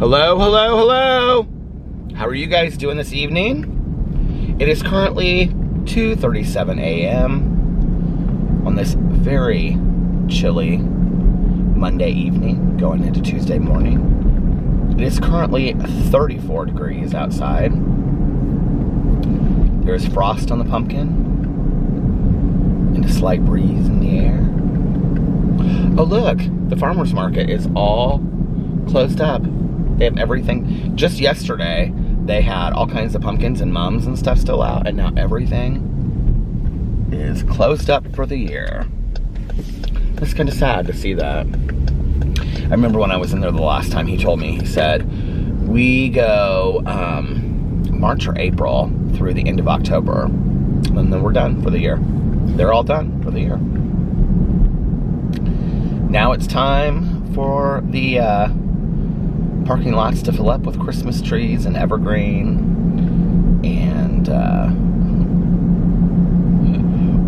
Hello, hello, hello. How are you guys doing this evening? It is currently 2:37 a.m. on this very chilly Monday evening, going into Tuesday morning. It is currently 34 degrees outside. There is frost on the pumpkin and a slight breeze in the air. Oh look, the farmer's market is all closed up. They have everything. Just yesterday, they had all kinds of pumpkins and mums and stuff still out, and now everything is closed up for the year. It's kind of sad to see that. I remember when I was in there the last time, he told me, he said, we go March or April through the end of October, and then we're done for the year. They're all done for the year. Now it's time for the parking lots to fill up with Christmas trees and evergreen and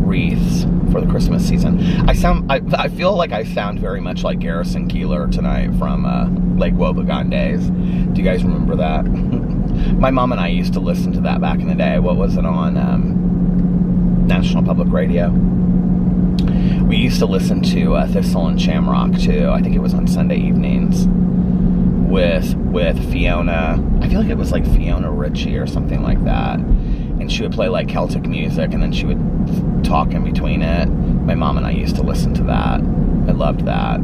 wreaths for the Christmas season. I feel like I sound very much like Garrison Keillor tonight from Lake Wobegon days. Do you guys remember that? My mom and I used to listen to that back in the day. What was it on National Public Radio? We used to listen to Thistle and Shamrock too. I think it was on Sunday evenings with Fiona. I feel like it was like Fiona Ritchie or something like that. And she would play like Celtic music, and then she would talk in between it. My mom and I used to listen to that. I loved that.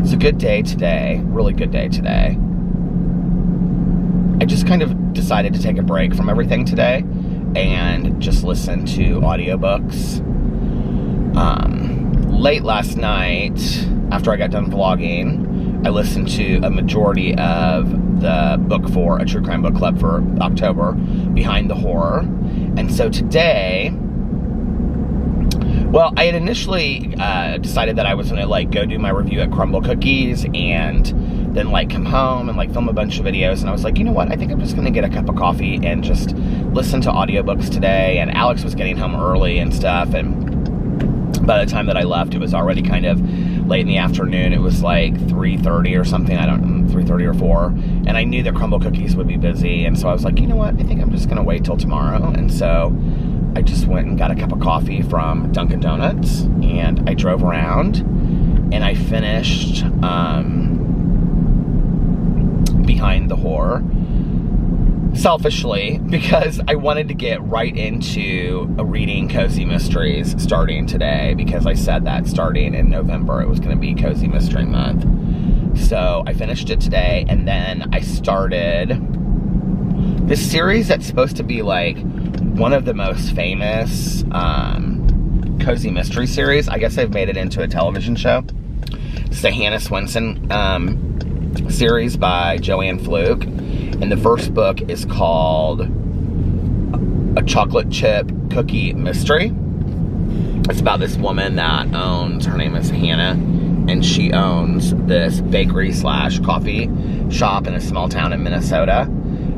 It's a good day today. Really good day today. I just kind of decided to take a break from everything today and just listen to audiobooks. Late last night, after I got done vlogging, I listened to a majority of the book for a true crime book club for October, Behind the Horror. And so today, well, I had initially decided that I was gonna like go do my review at Crumble Cookies and then like come home and like film a bunch of videos. And I was like, you know what? I think I'm just gonna get a cup of coffee and just listen to audiobooks today. And Alex was getting home early and stuff. And by the time that I left, it was already kind of late in the afternoon. It was like 3:30 or something. 3:30 or 4. And I knew that Crumble Cookies would be busy. And so I was like, you know what? I think I'm just gonna wait till tomorrow. And so I just went and got a cup of coffee from Dunkin' Donuts, and I drove around, and I finished Behind the Horror, selfishly, because I wanted to get right into reading cozy mysteries starting today, because I said that starting in November it was going to be Cozy Mystery Month. So I finished it today, and then I started this series that's supposed to be like one of the most famous cozy mystery series. I guess they've made it into a television show. It's the Hannah Swenson series by Joanne Fluke. And the first book is called A Chocolate Chip Cookie Mystery. It's about this woman that owns, her name is Hannah, and she owns this bakery / coffee shop in a small town in Minnesota,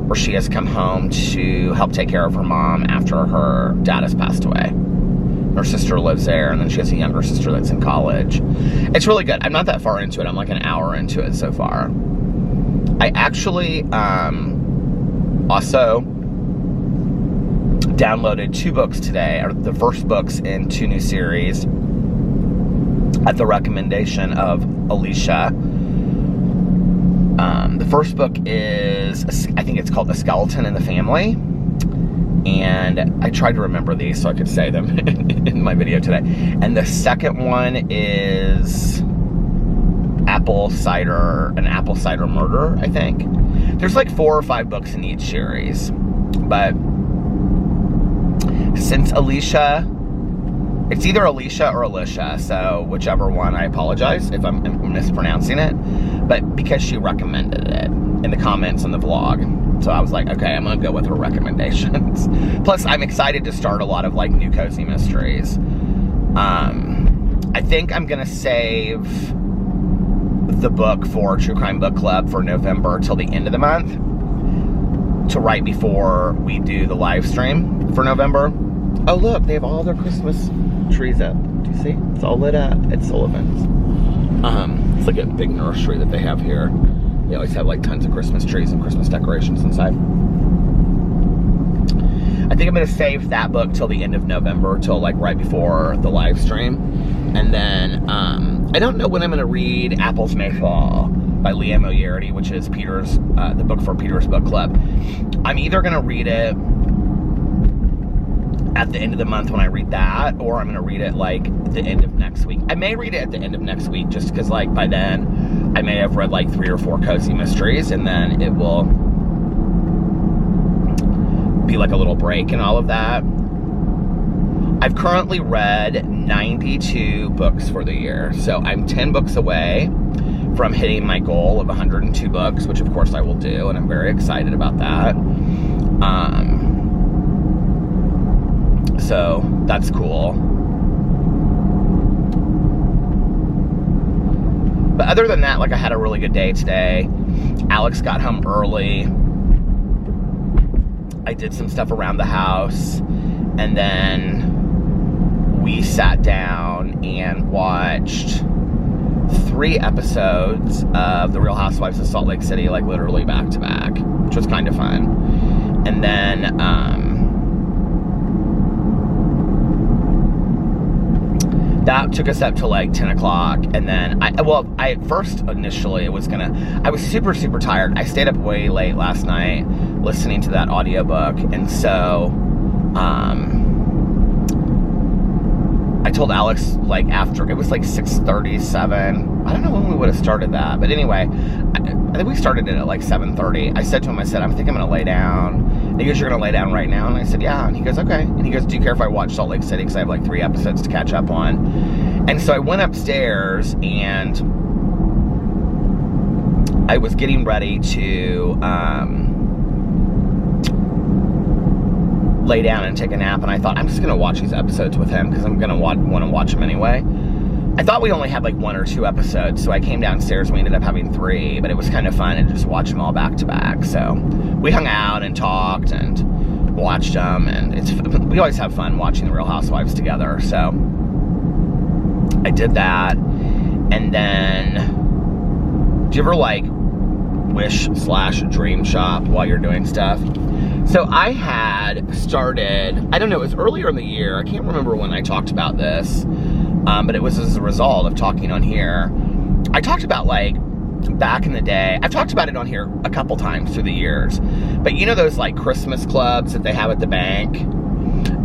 where she has come home to help take care of her mom after her dad has passed away. Her sister lives there, and then she has a younger sister that's in college. It's really good. I'm not that far into it. I'm like an hour into it so far. I actually also downloaded 2 books today, or the first books in 2 new series at the recommendation of Alicia. The first book is, I think it's called A Skeleton in the Family. And I tried to remember these so I could say them in my video today. And the second one is an apple cider murder, I think. There's like 4 or 5 books in each series. But since Alicia, it's either Alicia or Alicia, so whichever one, I apologize if I'm mispronouncing it. But because she recommended it in the comments on the vlog. So I was like, okay, I'm gonna go with her recommendations. Plus, I'm excited to start a lot of like new cozy mysteries. I think I'm gonna save the book for True Crime Book Club for November till the end of the month, to right before we do the live stream for November. Oh look, they have all their Christmas trees up Do you see? It's all lit up at Sullivan's. It's like a big nursery that they have here. They always have like tons of Christmas trees and Christmas decorations inside. I think I'm going to save that book till the end of November, till like right before the live stream. And then I don't know when I'm going to read Apples May Fall by Liam O'Yearty, which is Peter's, the book for Peter's book club. I'm either going to read it at the end of the month when I read that, or I'm going to read it like at the end of next week. I may read it at the end of next week just because like by then I may have read like 3 or 4 cozy mysteries, and then it will be like a little break and all of that. I've currently read 92 books for the year, so I'm 10 books away from hitting my goal of 102 books, which of course I will do, and I'm very excited about that. So that's cool. But other than that, like, I had a really good day today. Alex got home early. I did some stuff around the house, and then we sat down and watched 3 episodes of The Real Housewives of Salt Lake City, like literally back to back, which was kind of fun. And then that took us up to like 10 o'clock, and then I first initially I was super tired. I stayed up way late last night listening to that audiobook, and so I told Alex, like, after, it was like 6:37. I don't know when we would have started that, but anyway, I think we started it at like 7:30. I said to him, I said, I think I'm gonna lay down. And he goes, you're gonna lay down right now? And I said, yeah. And he goes, okay. And he goes, do you care if I watch Salt Lake City? Because I have like 3 episodes to catch up on. And so I went upstairs, and I was getting ready to lay down and take a nap, and I thought, I'm just gonna watch these episodes with him because I'm gonna want to watch them anyway. I thought we only had like 1 or 2 episodes, so I came downstairs and we ended up having 3, but it was kind of fun to just watch them all back to back. So we hung out and talked and watched them, and we always have fun watching The Real Housewives together. So I did that. And then, do you ever like wish/dream shop while you're doing stuff? So I had started, I don't know, it was earlier in the year. I can't remember when I talked about this, but it was as a result of talking on here. I talked about, like, back in the day, I've talked about it on here a couple times through the years, but you know those, like, Christmas clubs that they have at the bank?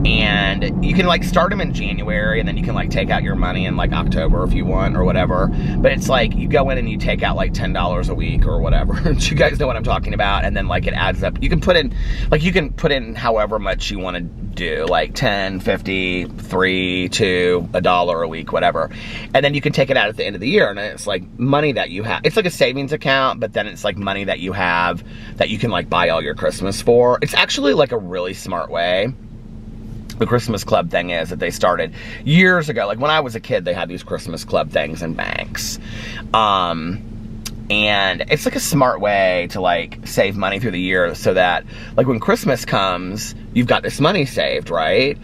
And you can, like, start them in January, and then you can, like, take out your money in, like, October if you want or whatever. But it's like you go in and you take out like $10 a week or whatever. You guys know what I'm talking about. And then, like, it adds up. You can put in, like, however much you want to do, like 10, 50, 3, 2, $1 a week, whatever. And then you can take it out at the end of the year, and it's like money that you have. It's like a savings account, but then it's like money that you have that you can, like, buy all your Christmas for. It's actually like a really smart way. The Christmas club thing is that they started years ago. Like when I was a kid, they had these Christmas club things in banks. And it's like a smart way to, like, save money through the year so that, like, when Christmas comes, you've got this money saved, right?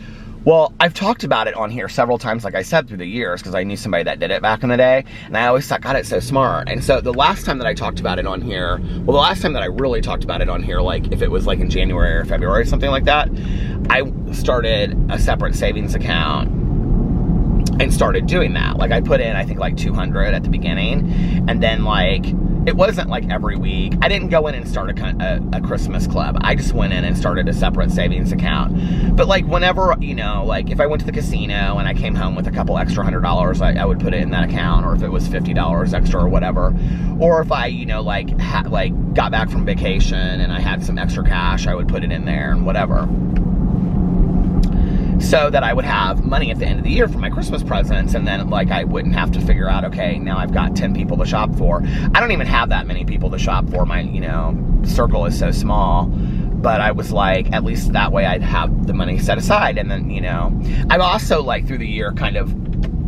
Well, I've talked about it on here several times, like I said, through the years, because I knew somebody that did it back in the day, and I always thought, God, it's so smart. And so the last time that I talked about it on here, well, the last time that I really talked about it on here, like, if it was like in January or February or something like that, I started a separate savings account and started doing that. Like, I put in, I think, like $200 at the beginning, and then, like, it wasn't like every week. I didn't go in and start a Christmas club. I just went in and started a separate savings account. But, like, whenever, you know, like, if I went to the casino and I came home with a couple extra $100, I would put it in that account, or if it was $50 extra or whatever. Or if I, you know, like, got back from vacation and I had some extra cash, I would put it in there and whatever. So that I would have money at the end of the year for my Christmas presents, and then, like, I wouldn't have to figure out, okay, now I've got 10 people to shop for. I don't even have that many people to shop for. My, you know, circle is so small. But I was like, at least that way I'd have the money set aside. And then, you know, I've also, like, through the year, kind of,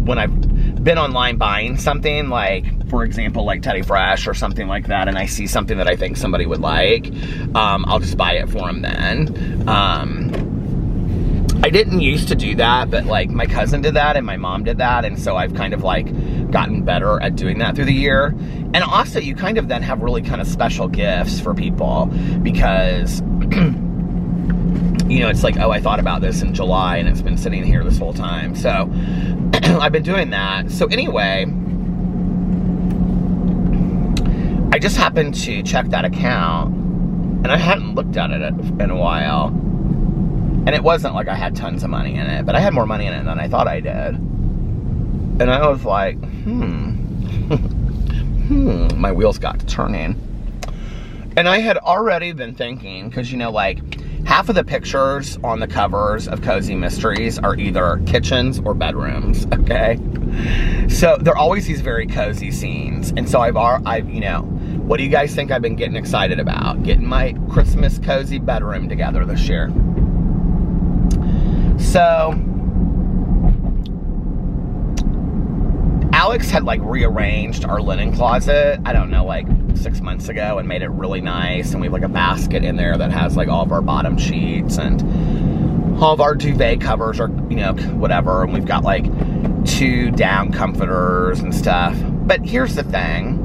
when I've been online buying something, like, for example, like Teddy Fresh or something like that, and I see something that I think somebody would like, I'll just buy it for them then. I didn't used to do that, but like my cousin did that and my mom did that, and so I've kind of like gotten better at doing that through the year. And also you kind of then have really kind of special gifts for people because you know, it's like, oh, I thought about this in July and it's been sitting here this whole time. So I've been doing that. So anyway, I just happened to check that account and I hadn't looked at it in a while. And it wasn't like I had tons of money in it, but I had more money in it than I thought I did. And I was like, my wheels got to turning. And I had already been thinking, because you know, like, half of the pictures on the covers of Cozy Mysteries are either kitchens or bedrooms, okay? So they're always these very cozy scenes. And so I've you know, what do you guys think I've been getting excited about? Getting my Christmas cozy bedroom together this year. So Alex had like rearranged our linen closet, I don't know, like 6 months ago, and made it really nice. And we have like a basket in there that has like all of our bottom sheets and all of our duvet covers, or you know, whatever. And we've got like 2 down comforters and stuff. But here's the thing.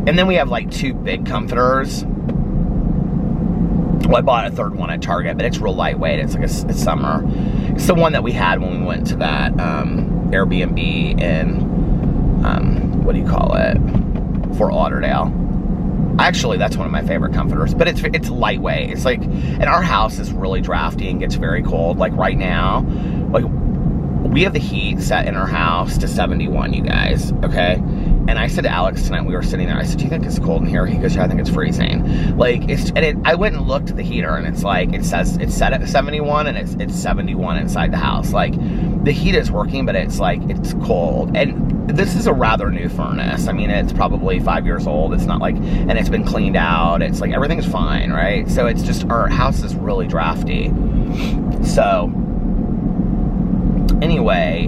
And then we have like 2 big comforters. Well, I bought a 3rd one at Target, but it's real lightweight. It's like it's summer. It's the one that we had when we went to that Airbnb in what do you call it? Fort Lauderdale. Actually, that's one of my favorite comforters, but it's lightweight. It's like, and our house is really drafty and gets very cold. Like right now, like we have the heat set in our house to 71, you guys, okay? And I said to Alex tonight, we were sitting there, I said, do you think it's cold in here? He goes, yeah, I think it's freezing. Like, I went and looked at the heater, and it's like, it says it's set at 71, and it's 71 inside the house. Like, the heat is working, but it's like, it's cold. And this is a rather new furnace. I mean, it's probably 5 years old. It's not like, and it's been cleaned out. It's like, everything's fine, right? So it's just, our house is really drafty. So, anyway,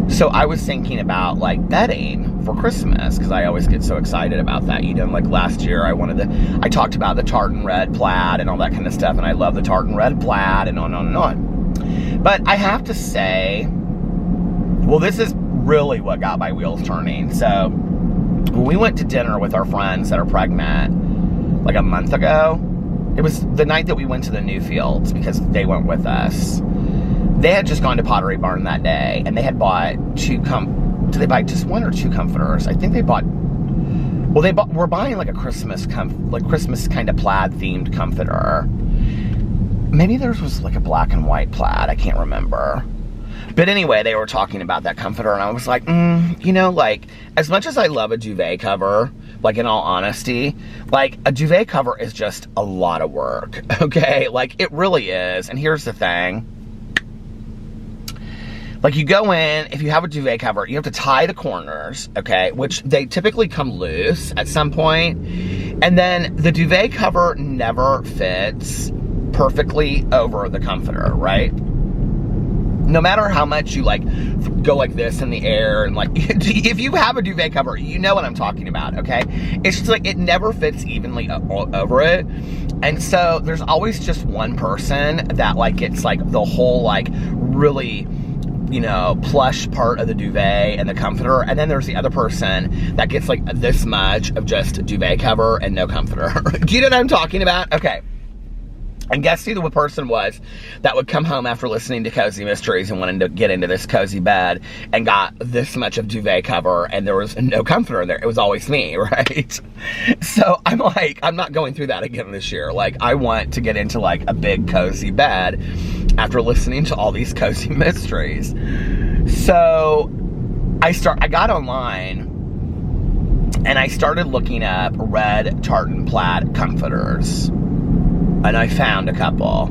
so I was thinking about like bedding for Christmas, because I always get so excited about that. You know, like last year I talked about the tartan red plaid and all that kind of stuff, and I love the tartan red plaid and on and on and on. But I have to say, well, this is really what got my wheels turning. So when we went to dinner with our friends that are pregnant like a month ago, it was the night that we went to the Newfields because they went with us. They had just gone to Pottery Barn that day, and they had bought did they buy just 1 or 2 comforters? I think they bought, well, we're buying like a Christmas kind of plaid themed comforter. Maybe theirs was like a black and white plaid, I can't remember. But anyway, they were talking about that comforter, and I was like, you know, like, as much as I love a duvet cover, like, in all honesty, like, a duvet cover is just a lot of work, okay? Like, it really is. And here's the thing. Like, you go in, if you have a duvet cover, you have to tie the corners, okay? Which they typically come loose at some point. And then the duvet cover never fits perfectly over the comforter, right? No matter how much you like go like this in the air, and like, if you have a duvet cover, you know what I'm talking about, okay? It's just like, it never fits evenly over it. And so there's always just one person that like gets like the whole like really, you know, plush part of the duvet and the comforter, and then there's the other person that gets like this much of just duvet cover and no comforter. Do you know what I'm talking about? Okay. And guess who the person was that would come home after listening to Cozy Mysteries and wanted to get into this cozy bed and got this much of duvet cover and there was no comforter in there? It was always me, right? So I'm like, I'm not going through that again this year. Like, I want to get into like a big cozy bed after listening to all these Cozy Mysteries. So I got online and I started looking up red tartan plaid comforters. And I found a couple.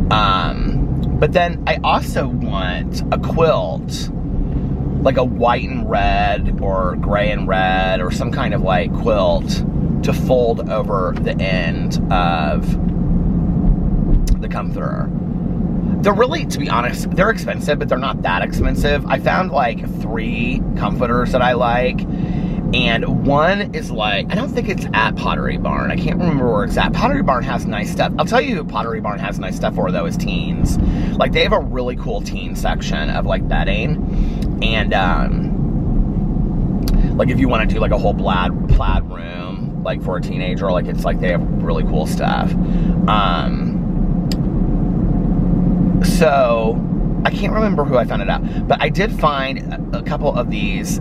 But then I also want a quilt, like a white and red or gray and red or some kind of like quilt to fold over the end of the comforter. They're really, to be honest, they're expensive, but they're not that expensive. I found like 3 comforters that I like. And one is like, I don't think it's at Pottery Barn. I can't remember where it's at. Pottery Barn has nice stuff. I'll tell you who Pottery Barn has nice stuff for, though, is teens. Like, they have a really cool teen section of, like, bedding. And, like, if you want to do, like, a whole plaid room, like, for a teenager, like, it's like they have really cool stuff. So, I can't remember who I found it out. But I did find a couple of these,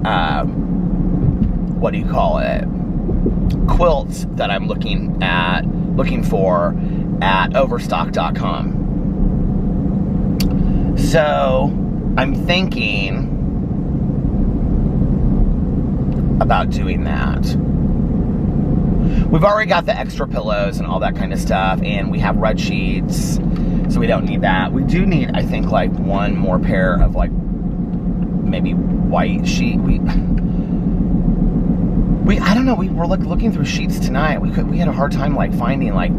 what do you call it, quilts that I'm looking for at overstock.com. So I'm thinking about doing that. We've already got the extra pillows and all that kind of stuff, and we have red sheets, so we don't need that. We do need, I think, like one more pair of like maybe white sheet. I don't know, we were like looking through sheets tonight. We had a hard time like finding like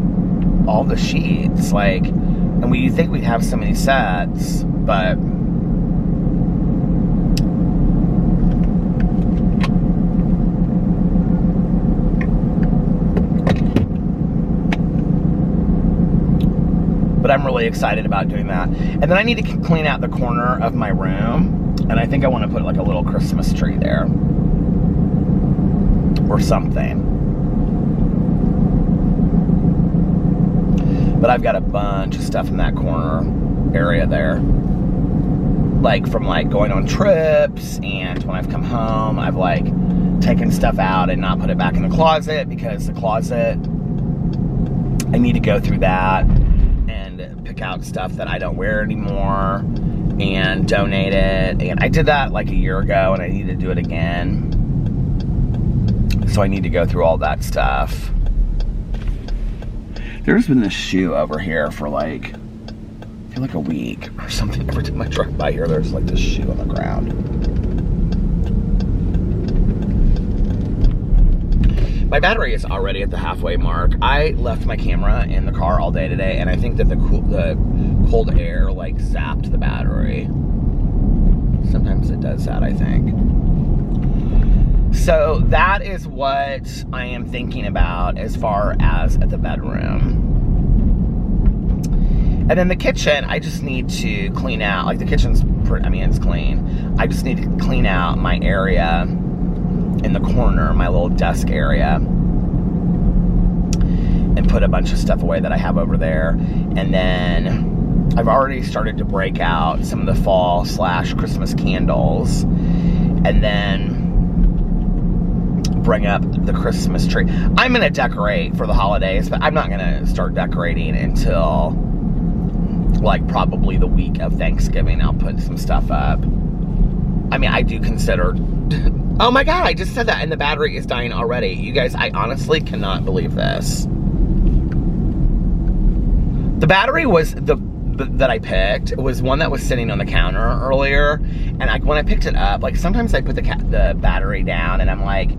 all the sheets, like, and we think we'd have so many sets, but I'm really excited about doing that. And then I need to clean out the corner of my room, and I think I want to put like a little Christmas tree there. Or something. But I've got a bunch of stuff in that corner area there. Like from like going on trips, and when I've come home, I've like taken stuff out and not put it back in the closet, because the closet, I need to go through that and pick out stuff that I don't wear anymore and donate it. And I did that like a year ago, and I need to do it again. So I need to go through all that stuff. There's been this shoe over here for like, I feel like a week or something. Every time I drive by here, there's like this shoe on the ground. My battery is already at the halfway mark. I left my camera in the car all day today, and I think that the cold air like zapped the battery. Sometimes it does that, I think. So that is what I am thinking about as far as at the bedroom. And then the kitchen, I just need to clean out. Like the kitchen's, it's clean. I just need to clean out my area in the corner, my little desk area, and put a bunch of stuff away that I have over there. And then I've already started to break out some of the fall/Christmas candles. And then bring up the Christmas tree. I'm going to decorate for the holidays, but I'm not going to start decorating until like probably the week of Thanksgiving. I'll put some stuff up. I mean, I do consider... Oh my God, I just said that and the battery is dying already. You guys, I honestly cannot believe this. The battery was that I picked was one that was sitting on the counter earlier, and when I picked it up, like sometimes I put the battery down and I'm like,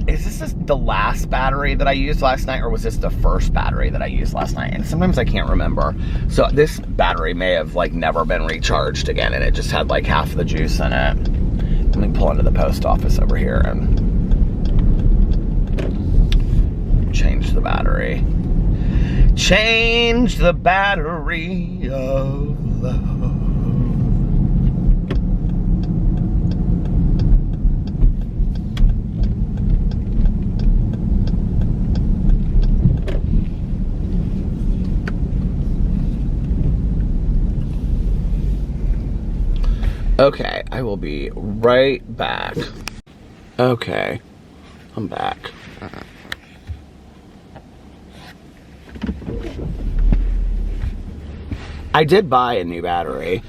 is this the last battery that I used last night, or was this the first battery that I used last night? And sometimes I can't remember. So this battery may have like never been recharged again, and it just had like half the juice in it. Let me pull into the post office over here and change the battery. Change the battery of love. Okay, I will be right back. Okay, I'm back. I did buy a new battery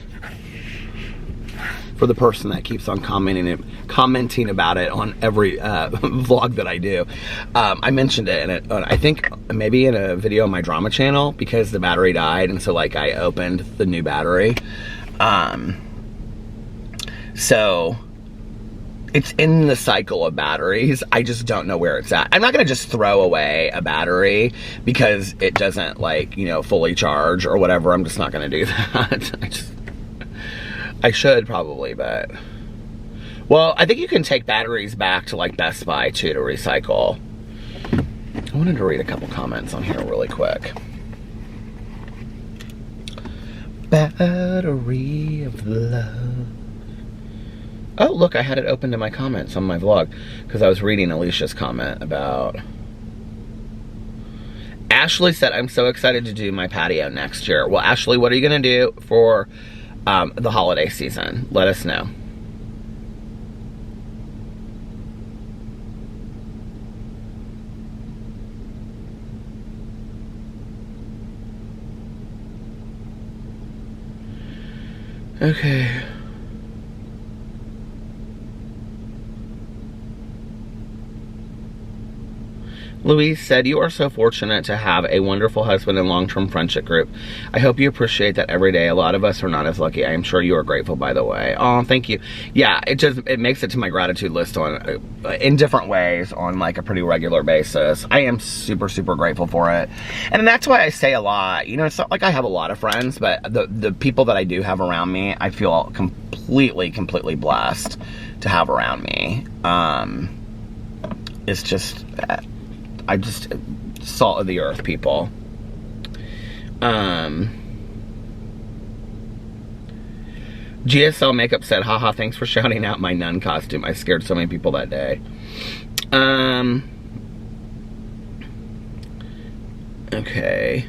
for the person that keeps on commenting about it on every vlog that I do. I mentioned it, and I think maybe in a video on my drama channel, because the battery died, and so like I opened the new battery. So it's in the cycle of batteries. I just don't know where it's at. I'm not gonna just throw away a battery because it doesn't like, you know, fully charge or whatever. I'm just not gonna do that. I should probably, but Well, I think you can take batteries back to like Best Buy too to recycle. I wanted to read a couple comments on here really quick. Battery of love. Oh, look, I had it open to my comments on my vlog because I was reading Alicia's comment about... Ashley said, I'm so excited to do my patio next year. Well, Ashley, what are you going to do for the holiday season? Let us know. Okay. Louise said, you are so fortunate to have a wonderful husband and long-term friendship group. I hope you appreciate that every day. A lot of us are not as lucky. I am sure you are grateful, by the way. Oh, thank you. Yeah, it makes it to my gratitude list on in different ways on like a pretty regular basis. I am super, super grateful for it. And that's why I say a lot. You know, it's not like I have a lot of friends, but the people that I do have around me, I feel completely blessed to have around me. It's just... I just salt of the earth people. GSL Makeup said, haha, thanks for shouting out my nun costume. I scared so many people that day. Okay.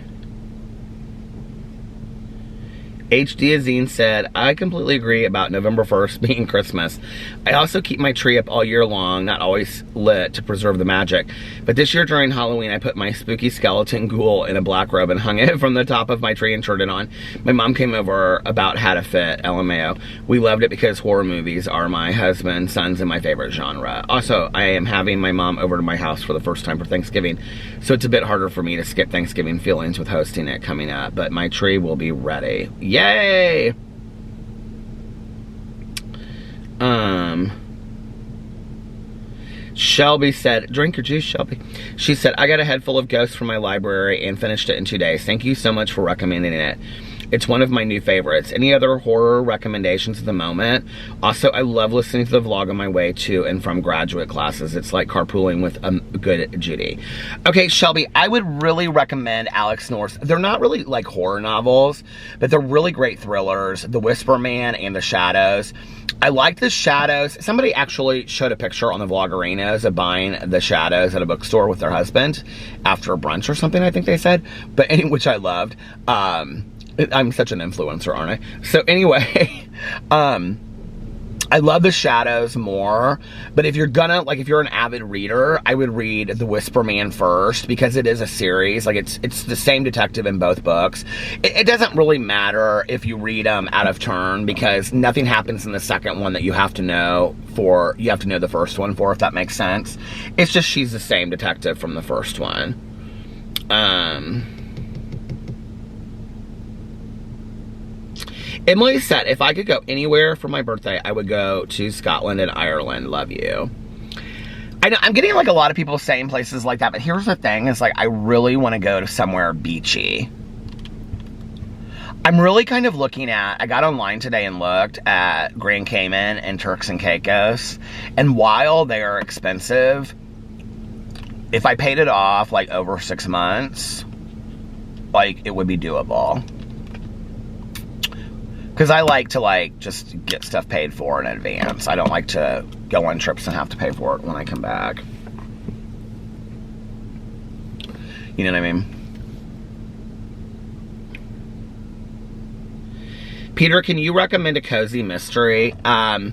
HD Azine said, I completely agree about November 1st being Christmas. I also keep my tree up all year long, not always lit, to preserve the magic. But this year during Halloween, I put my spooky skeleton ghoul in a black robe and hung it from the top of my tree and turned it on. My mom came over, about had a fit, LMAO. We loved it because horror movies are my husband, sons, and my favorite genre. Also, I am having my mom over to my house for the first time for Thanksgiving, so it's a bit harder for me to skip Thanksgiving feelings with hosting it coming up, but my tree will be ready. Yay! Shelby said, drink your juice, Shelby. She said, I got a head full of ghosts from my library and finished it in 2 days. Thank you so much for recommending it. It's one of my new favorites. Any other horror recommendations at the moment? Also, I love listening to the vlog on my way to and from graduate classes. It's like carpooling with a good Judy. Okay, Shelby, I would really recommend Alex North's. They're not really like horror novels, but they're really great thrillers. The Whisper Man and The Shadows. I like The Shadows. Somebody actually showed a picture on the Vloggerinos of buying The Shadows at a bookstore with their husband after a brunch or something, I think they said. But anyway, which I loved. I'm such an influencer, aren't I? So anyway, I love The Shadows more, but if you're gonna, like, if you're an avid reader, I would read The Whisper Man first, because it is a series. Like, it's the same detective in both books. It doesn't really matter if you read them out of turn, because nothing happens in the second one that you have to know the first one for, if that makes sense. It's just she's the same detective from the first one. Emily said, if I could go anywhere for my birthday, I would go to Scotland and Ireland. Love you. I know, I'm getting like a lot of people saying places like that, but here's the thing, is like, I really want to go to somewhere beachy. I'm really kind of looking at, I got online today and looked at Grand Cayman and Turks and Caicos, and while they are expensive, if I paid it off like over 6 months, like, it would be doable. Because I like to, like, just get stuff paid for in advance. I don't like to go on trips and have to pay for it when I come back. You know what I mean? Peter, can you recommend a cozy mystery? Yeah,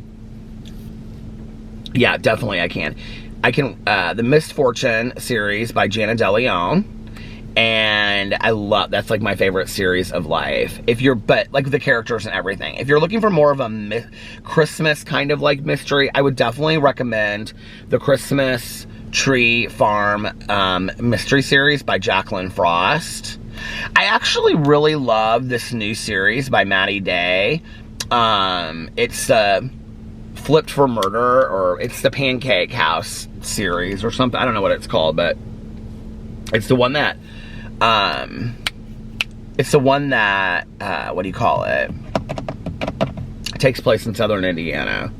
definitely I can. I can, the Misfortune series by Jana DeLeon. And I love, that's like my favorite series of life. But like the characters and everything. If you're looking for more of a Christmas kind of like mystery, I would definitely recommend the Christmas Tree Farm mystery series by Jacqueline Frost. I actually really love this new series by Maddie Day. It's Flipped for Murder, or it's the Pancake House series or something. I don't know what it's called, but it's the one that what do you call it? It takes place in southern Indiana.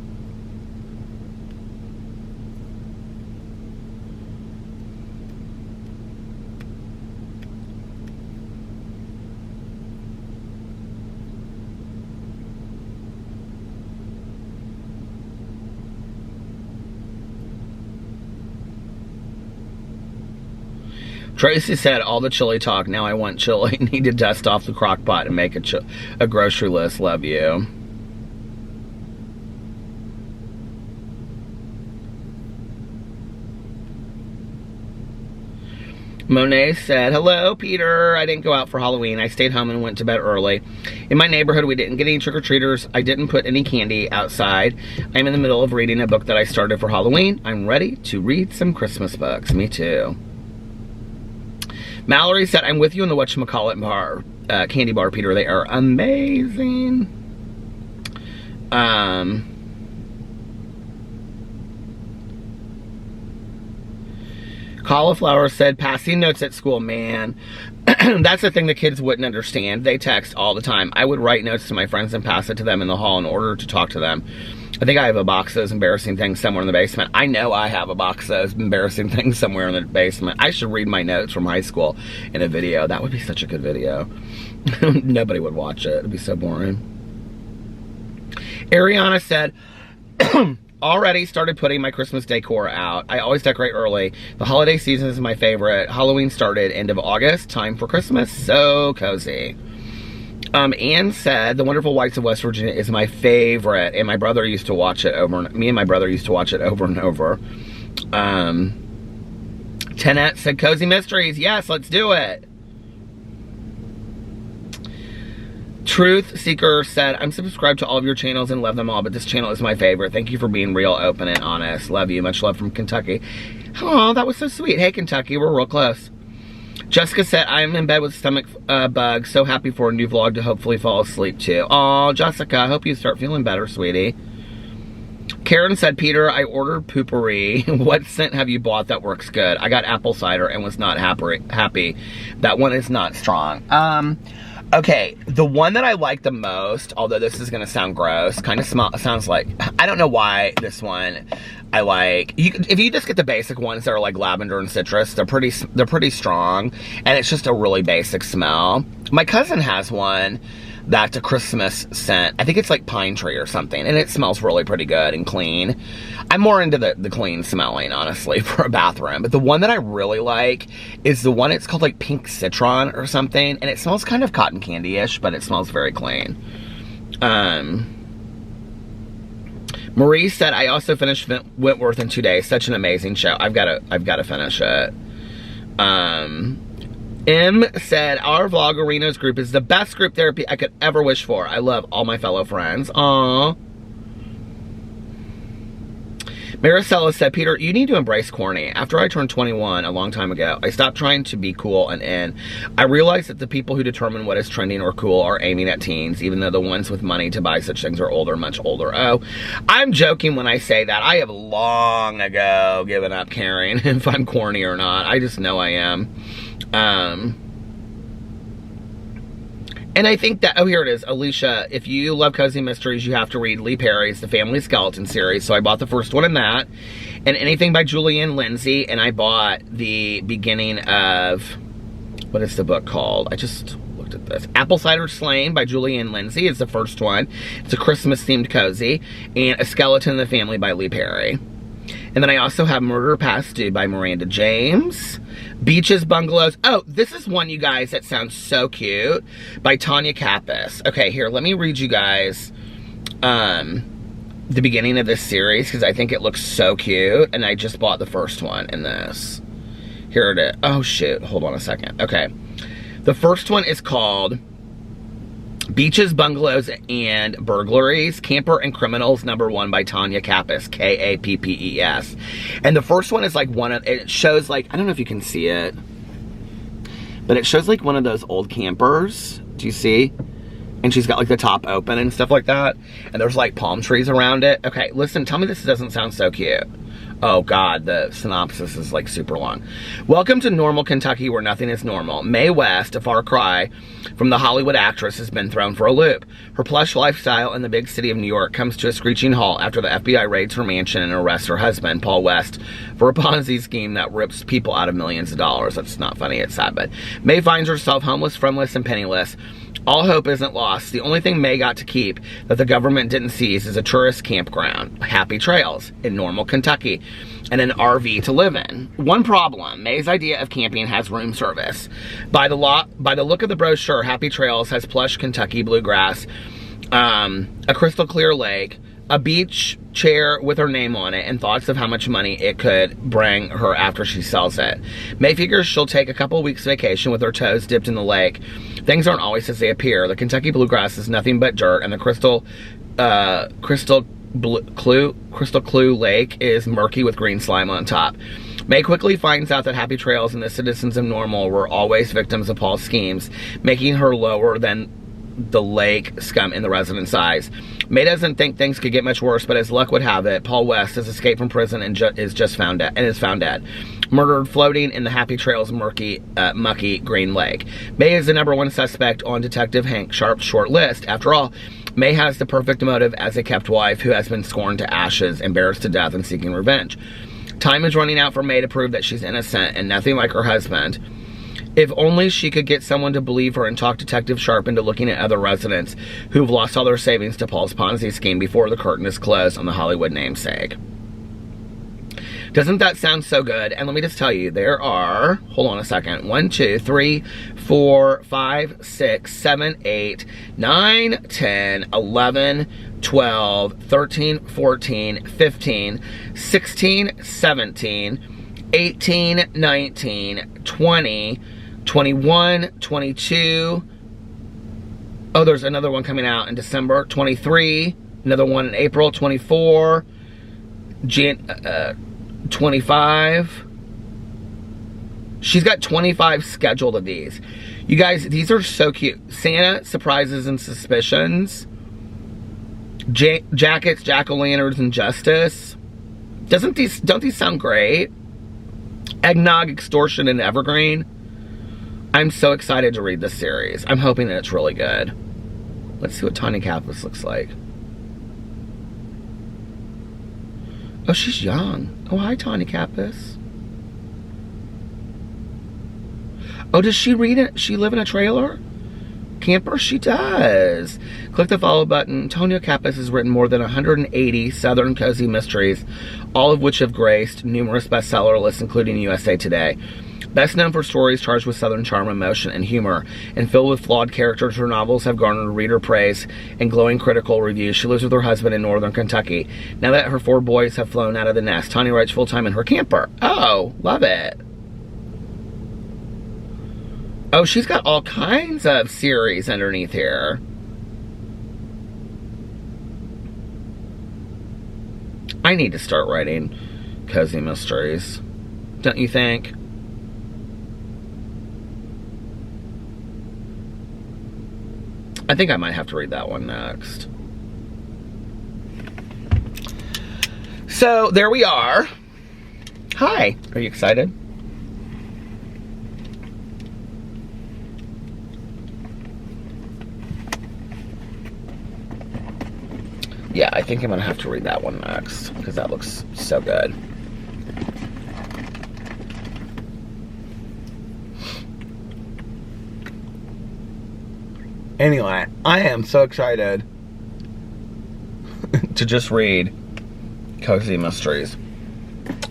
Tracy said, all the chili talk, now I want chili. Need to dust off the crock pot and make a grocery list. Love you. Monet said, hello, Peter. I didn't go out for Halloween. I stayed home and went to bed early. In my neighborhood, we didn't get any trick-or-treaters. I didn't put any candy outside. I'm in the middle of reading a book that I started for Halloween. I'm ready to read some Christmas books. Me too. Mallory said, I'm with you in the whatchamacallit bar, candy bar, Peter. They are amazing. Cauliflower said, passing notes at school, man. That's the thing the kids wouldn't understand. They text all the time. I would write notes to my friends and pass it to them in the hall in order to talk to them. I think I have a box of those embarrassing things somewhere in the basement. I know I have a box of those embarrassing things somewhere in the basement. I should read my notes from high school in a video. That would be such a good video. Nobody would watch it. It'd be so boring. Ariana said, already started putting my Christmas decor out. I always decorate early. The holiday season is my favorite. Halloween started end of August. Time for Christmas. So cozy. Anne said, The Wonderful Whites of West Virginia is my favorite, and my brother used to watch it over, me and my brother used to watch it over and over. Tenette said, Cozy Mysteries, yes, let's do it. Truth Seeker said, I'm subscribed to all of your channels and love them all, but this channel is my favorite. Thank you for being real, open, and honest. Love you. Much love from Kentucky. Oh, that was so sweet. Hey, Kentucky, we're real close. Jessica said, I'm in bed with stomach bugs. So happy for a new vlog to hopefully fall asleep to. Oh, Jessica, I hope you start feeling better, sweetie. Karen said, Peter, I ordered poopery. What scent have you bought that works good? I got apple cider and was not happy. That one is not strong. Okay, the one that I like the most, although this is gonna sound gross, kind of sounds like, I don't know why this one I like. If you just get the basic ones that are like lavender and citrus, they're pretty strong, and it's just a really basic smell. My cousin has one that's a Christmas scent. I think it's like pine tree or something, and it smells really pretty good and clean. I'm more into the clean smelling, honestly, for a bathroom. But the one that I really like is the one, it's called like Pink Citron or something, and it smells kind of cotton candy-ish, but it smells very clean. Marie said, I also finished Wentworth in 2 days. Such an amazing show. I've got to finish it. M said, our Vloggerinos group is the best group therapy I could ever wish for. I love all my fellow friends. Aww. Maricela said, Peter, you need to embrace corny. After I turned 21 a long time ago, I stopped trying to be cool and in. I realized that the people who determine what is trending or cool are aiming at teens, even though the ones with money to buy such things are older, much older. Oh, I'm joking when I say that. I have long ago given up caring if I'm corny or not. I just know I am. And I think that, oh, here it is. Alicia, if you love Cozy Mysteries, you have to read Lee Perry's The Family Skeleton series. So I bought the first one in that. And anything by Julian Lindsay. And I bought the beginning of, what is the book called? I just looked at this. Apple Cider Slain by Julian Lindsay is the first one. It's a Christmas-themed cozy. And A Skeleton in the Family by Lee Perry. And then I also have Murder Past Due by Miranda James. Beaches, Bungalows. Oh, this is one, you guys, that sounds so cute. By Tanya Kappas. Okay, here, let me read you guys the beginning of this series, because I think it looks so cute. And I just bought the first one in this. Here it is. Oh, shoot. Hold on a second. Okay. The first one is called Beaches, Bungalows, and Burglaries, Camper and Criminals, #1 by Tanya Kappas, Kappes. And the first one is like it shows like, I don't know if you can see it, but it shows like one of those old campers. Do you see? And she's got like the top open and stuff like that. And there's like palm trees around it. Okay, listen, tell me this doesn't sound so cute. Oh God, the synopsis is like super long. Welcome to normal Kentucky where nothing is normal. Mae West, a far cry from the Hollywood actress, has been thrown for a loop. Her plush lifestyle in the big city of New York comes to a screeching halt after the FBI raids her mansion and arrests her husband, Paul West, for a Ponzi scheme that rips people out of millions of dollars. That's not funny, it's sad, but Mae finds herself homeless, friendless, and penniless. All hope isn't lost. The only thing May got to keep that the government didn't seize is a tourist campground, Happy Trails, in Normal, Kentucky, and an RV to live in. One problem, May's idea of camping has room service. By the look of the brochure, Happy Trails has plush Kentucky bluegrass, a crystal clear lake, a beach chair with her name on it, and thoughts of how much money it could bring her after she sells it. May figures she'll take a couple weeks vacation with her toes dipped in the lake. Things aren't always as they appear. The Kentucky bluegrass is nothing but dirt, and the crystal Clue Lake is murky with green slime on top. May quickly finds out that Happy Trails and the citizens of Normal were always victims of Paul's schemes, making her lower than the lake scum in the residents' eyes. May doesn't think things could get much worse, but as luck would have it, Paul West has escaped from prison and is found dead, murdered floating in the Happy Trails mucky green lake. May is the #1 suspect on Detective Hank Sharp's short list. After all, May has the perfect motive as a kept wife who has been scorned to ashes, embarrassed to death, and seeking revenge. Time is running out for May to prove that she's innocent and nothing like her husband. If only she could get someone to believe her and talk Detective Sharp into looking at other residents who've lost all their savings to Paul's Ponzi scheme before the curtain is closed on the Hollywood namesake. Doesn't that sound so good? And let me just tell you, there are, hold on a second, 1, 2, 3, 4, 5, 6, 7, 8, 9, 10, 11, 12, 13, 14, 15, 16, 17, 18, 19, 20, 21, 22. Oh, there's another one coming out in December. 23, another one in April. 24, 25. She's got 25 scheduled of these. You guys, these are so cute. Santa, Surprises and Suspicions. Jackets, Jack-o'-lanterns, and Justice. Don't these sound great? Eggnog, Extortion, and Evergreen. I'm so excited to read this series. I'm hoping that it's really good. Let's see what Tawny Kappas looks like. Oh, she's young. Oh, hi, Tawny Kappas. Oh, does she read it? She live in a trailer? Camper? She does. Click the follow button. Tonya Kappas has written more than 180 Southern cozy mysteries, all of which have graced numerous bestseller lists, including USA Today. Best known for stories charged with Southern charm, emotion, and humor, and filled with flawed characters, her novels have garnered reader praise and glowing critical reviews. She lives with her husband in northern Kentucky. Now that her 4 boys have flown out of the nest, Tawny writes full-time in her camper. Oh, love it. Oh, she's got all kinds of series underneath here. I need to start writing cozy mysteries. Don't you think? I think I might have to read that one next. So, there we are. Hi. Are you excited? Yeah, I think I'm going to have to read that one next, because that looks so good. Anyway, I am so excited to just read cozy mysteries.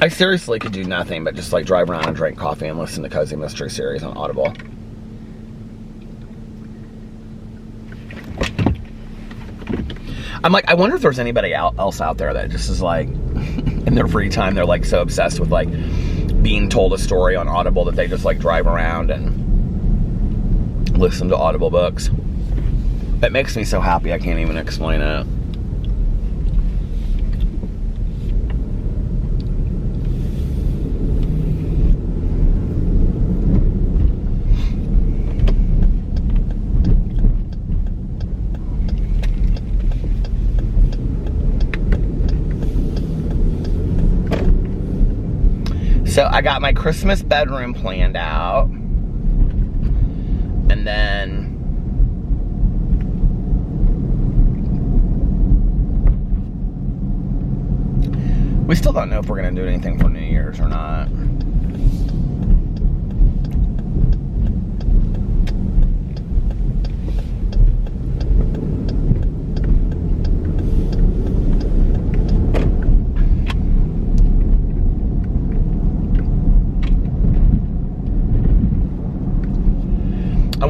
I seriously could do nothing but just like drive around and drink coffee and listen to cozy mystery series on Audible. I'm like, I wonder if there's anybody else out there that just is like, in their free time, they're like so obsessed with like being told a story on Audible that they just like drive around and listen to Audible books. It makes me so happy I can't even explain it. So I got my Christmas bedroom planned out, and then we still don't know if we're gonna do anything for New Year's or not.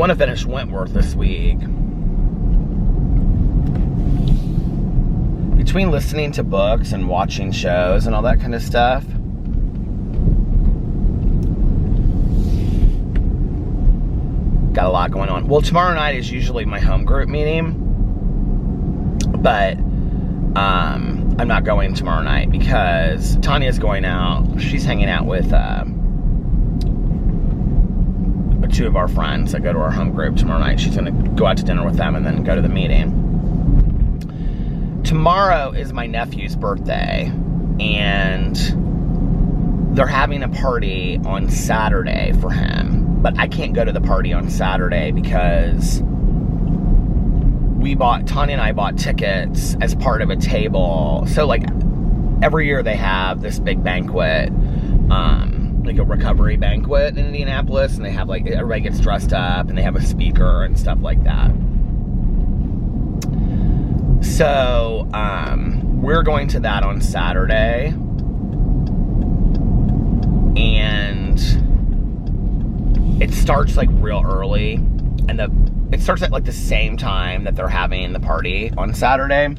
want to finish Wentworth this week. Between listening to books and watching shows and all that kind of stuff, got a lot going on. Well, tomorrow night is usually my home group meeting, but I'm not going tomorrow night because Tanya's going out. She's hanging out with two of our friends that go to our home group tomorrow night. She's going to go out to dinner with them and then go to the meeting. Tomorrow is my nephew's birthday, and they're having a party on Saturday for him. But I can't go to the party on Saturday because Tanya and I bought tickets as part of a table. So, like, every year they have this big banquet, like a recovery banquet in Indianapolis, and they have, like, everybody gets dressed up, and they have a speaker and stuff like that. So, we're going to that on Saturday, and it starts, like, real early, and it starts at, like, the same time that they're having the party on Saturday.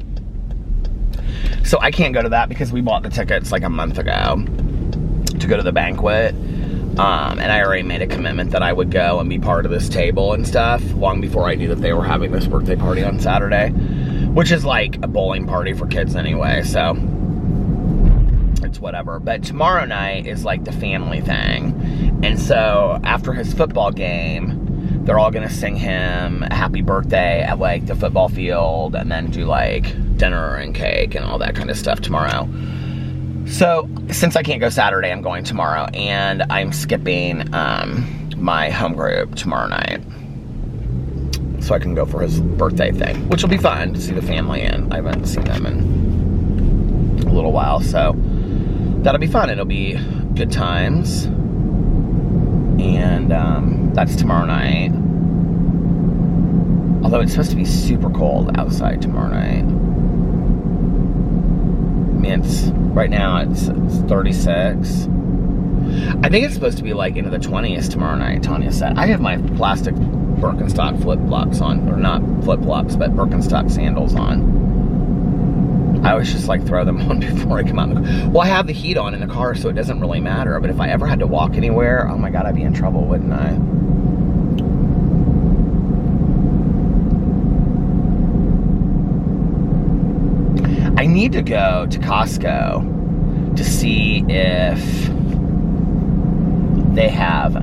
So I can't go to that because we bought the tickets, like, a month ago to go to the banquet. And I already made a commitment that I would go and be part of this table and stuff long before I knew that they were having this birthday party on Saturday, which is like a bowling party for kids anyway, so it's whatever. But tomorrow night is like the family thing. And so after his football game, they're all gonna sing him a happy birthday at like the football field and then do like dinner and cake and all that kind of stuff tomorrow. So since I can't go Saturday, I'm going tomorrow, and I'm skipping my home group tomorrow night so I can go for his birthday thing, which will be fun to see the family in. I haven't seen them in a little while, so that'll be fun. It'll be good times, and that's tomorrow night. Although it's supposed to be super cold outside tomorrow night. I mean, right now it's 36. I think it's supposed to be like into the 20s tomorrow night, Tanya said. I have my plastic Birkenstock flip-flops on, or not flip-flops, but Birkenstock sandals on. I always just like throw them on before I come out. Well, I have the heat on in the car, so it doesn't really matter. But if I ever had to walk anywhere, oh my God, I'd be in trouble, wouldn't I? I need to go to Costco to see if they have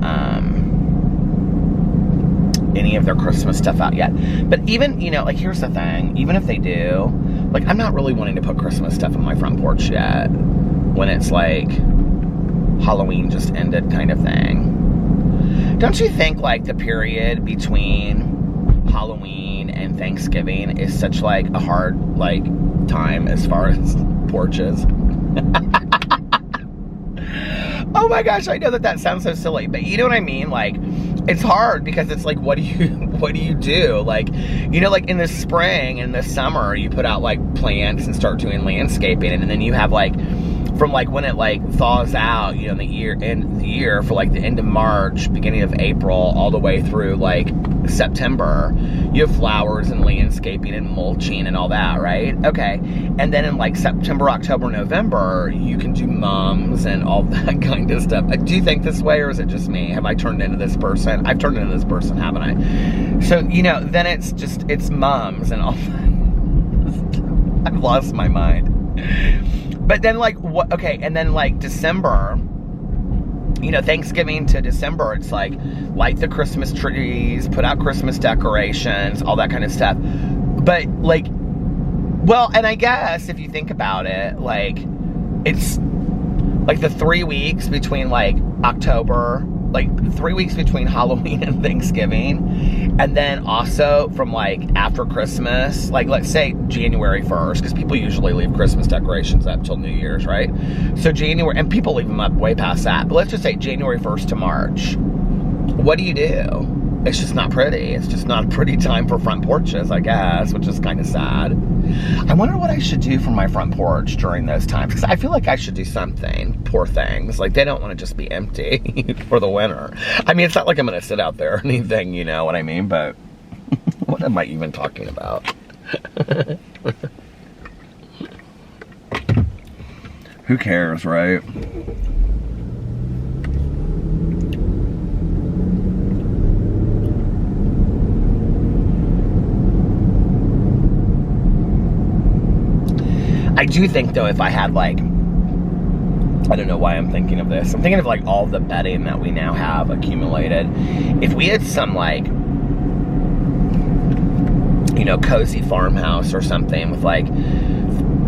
any of their Christmas stuff out yet. But even, you know, like, here's the thing. Even if they do, like, I'm not really wanting to put Christmas stuff on my front porch yet when it's like Halloween just ended kind of thing. Don't you think, like, the period between Halloween and Thanksgiving is such, like, a hard, like, time as far as porches? Oh my gosh, I know that sounds so silly, but you know what I mean? Like, it's hard because it's like, what do you do? Like, you know, like in the spring and the summer, you put out like plants and start doing landscaping, and then you have like, from like when it like thaws out, you know, in the year for like the end of March, beginning of April, all the way through like September, you have flowers and landscaping and mulching and all that, right? Okay. And then in like September, October, November, you can do mums and all that kind of stuff. Do you think this way, or is it just me? Have I turned into this person? I've turned into this person, haven't I? So, you know, then it's mums and all that. I've lost my mind. But then, like, what? Okay, and then, like, December, you know, Thanksgiving to December, it's like, light the Christmas trees, put out Christmas decorations, all that kind of stuff. But, like, well, and I guess, if you think about it, like, it's, like, the 3 weeks between, like, October, like, 3 weeks between Halloween and Thanksgiving, and then also from, like, after Christmas, like, let's say January 1st, because people usually leave Christmas decorations up till New Year's, right? So January, and people leave them up way past that, but let's just say January 1st to March. What do you do? it's just not pretty. It's just not a pretty time for front porches, I guess, which is kind of sad. I wonder what I should do for my front porch during those times, because I feel like I should do something. Poor things. Like, they don't want to just be empty for the winter. I mean, it's not like I'm going to sit out there or anything, you know what I mean? But what am I even talking about? Who cares, right? I do think, though, if I had, like, I don't know why I'm thinking of this. I'm thinking of, like, all the bedding that we now have accumulated. If we had some, like, you know, cozy farmhouse or something with, like,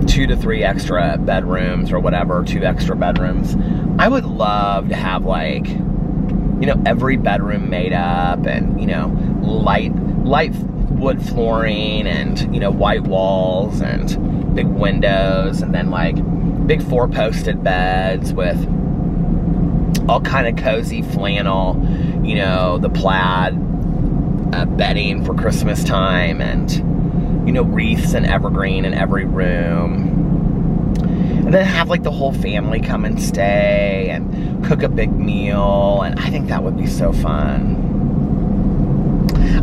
2 to 3 extra bedrooms or whatever, 2 extra bedrooms, I would love to have, like, you know, every bedroom made up and, you know, light wood flooring and, you know, white walls and big windows, and then like big 4-posted beds with all kind of cozy flannel, you know, the plaid bedding for Christmas time, and, you know, wreaths and evergreen in every room, and then have like the whole family come and stay and cook a big meal. And I think that would be so fun.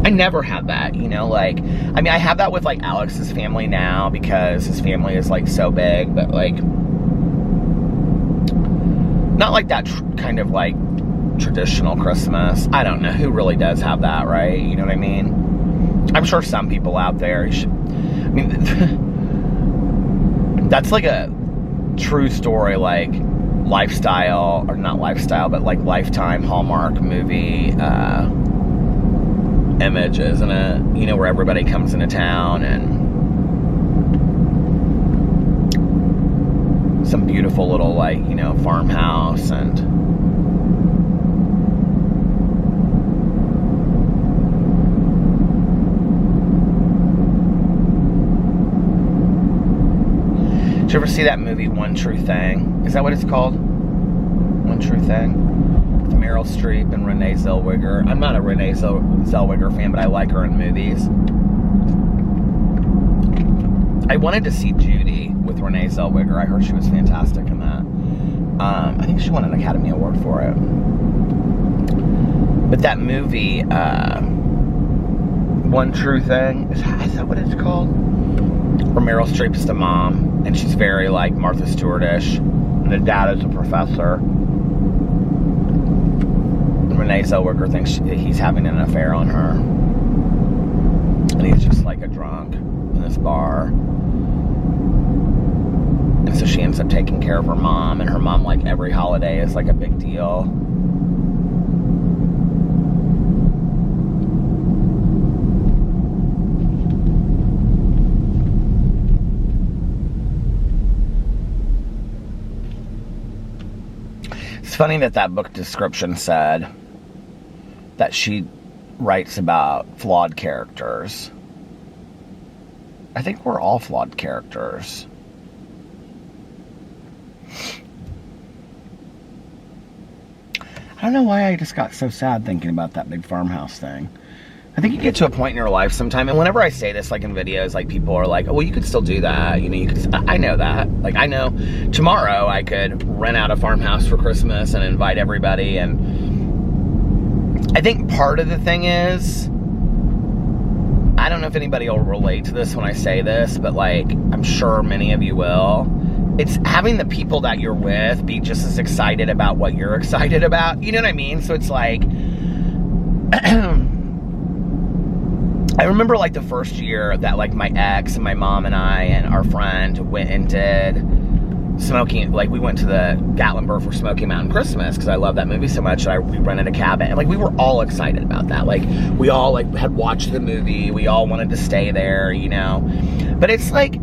I never had that, you know, like, I mean, I have that with, like, Alex's family now because his family is, like, so big, but, like, not like that kind of, like, traditional Christmas. I don't know, who really does have that, right? You know what I mean? I'm sure some people out there, I mean, that's, like, a true story, like, lifestyle, or not lifestyle, but, like, Lifetime Hallmark movie, image, isn't it? You know, where everybody comes into town and some beautiful little, like, you know, farmhouse and did you ever see that movie One True Thing? Is that what it's called? One True Thing? Meryl Streep and Renee Zellweger. I'm not a Renee Zellweger fan, but I like her in movies. I wanted to see Judy with Renee Zellweger. I heard she was fantastic in that. I think she won an Academy Award for it. But that movie, One True Thing, is that what it's called? Where Meryl Streep is the mom, and she's very, like, Martha Stewart-ish, and the dad is a professor. Renee Zellweger thinks he's having an affair on her, and he's just like a drunk in this bar, and so she ends up taking care of her mom, and her mom, like, every holiday is like a big deal. It's funny that book description said that she writes about flawed characters. I think we're all flawed characters. I don't know why I just got so sad thinking about that big farmhouse thing. I think you get to a point in your life sometime, and whenever I say this, like, in videos, like, people are like, oh, well, you could still do that, you know, you could, I know that, like, I know tomorrow I could rent out a farmhouse for Christmas and invite everybody, and I think part of the thing is, I don't know if anybody will relate to this when I say this, but, like, I'm sure many of you will, it's having the people that you're with be just as excited about what you're excited about, you know what I mean? So it's like, I remember, like, the first year that, like, my ex and my mom and I and our friend went and did smoking, like, we went to the Gatlinburg for Smoky Mountain Christmas, because I love that movie so much, we rented a cabin, and, like, we were all excited about that, like, we all, like, had watched the movie, we all wanted to stay there, you know, but it's like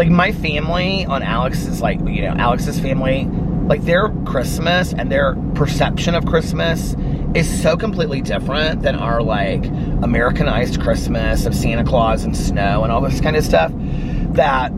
my family on Alex's, like, you know, Alex's family, like, their Christmas and their perception of Christmas is so completely different than our, like, Americanized Christmas of Santa Claus and snow and all this kind of stuff. that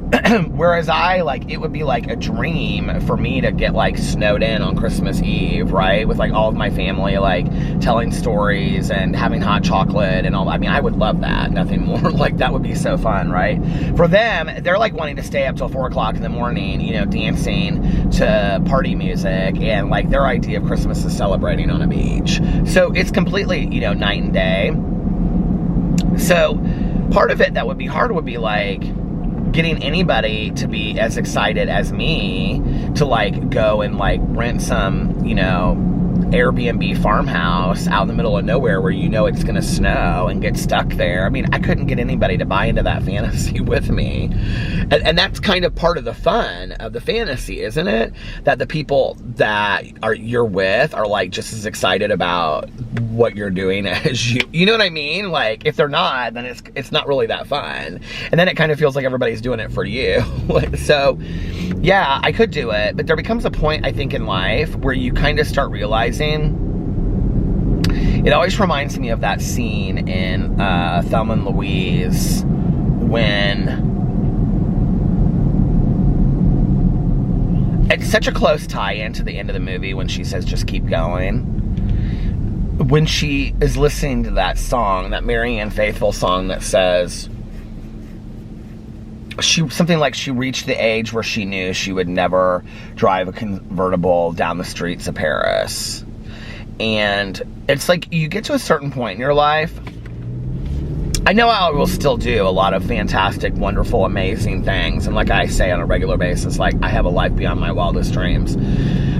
whereas I, like, it would be like a dream for me to get, like, snowed in on Christmas Eve, right? With, like, all of my family, like, telling stories and having hot chocolate and all. I mean, I would love that. Nothing more. Like, that would be so fun, right? For them, they're, like, wanting to stay up till 4 o'clock in the morning, you know, dancing to party music, and, like, their idea of Christmas is celebrating on a beach. So it's completely, you know, night and day. So part of it that would be hard would be, like, getting anybody to be as excited as me to, like, go and, like, rent some, you know, Airbnb farmhouse out in the middle of nowhere where you know it's gonna snow and get stuck there. I mean, I couldn't get anybody to buy into that fantasy with me. And that's kind of part of the fun of the fantasy, isn't it? That the people that you're with are, like, just as excited about what you're doing as you know what I mean? Like, if they're not, then it's not really that fun. And then it kind of feels like everybody's doing it for you. So yeah, I could do it, but there becomes a point, I think, in life where you kind of start realizing. It always reminds me of that scene in Thelma and Louise when it's such a close tie-in to the end of the movie when she says, just keep going. When she is listening to that song, that Marianne Faithfull song that says, something like she reached the age where she knew she would never drive a convertible down the streets of Paris. And it's like you get to a certain point in your life. I know I will still do a lot of fantastic, wonderful, amazing things. And like I say on a regular basis, like, I have a life beyond my wildest dreams.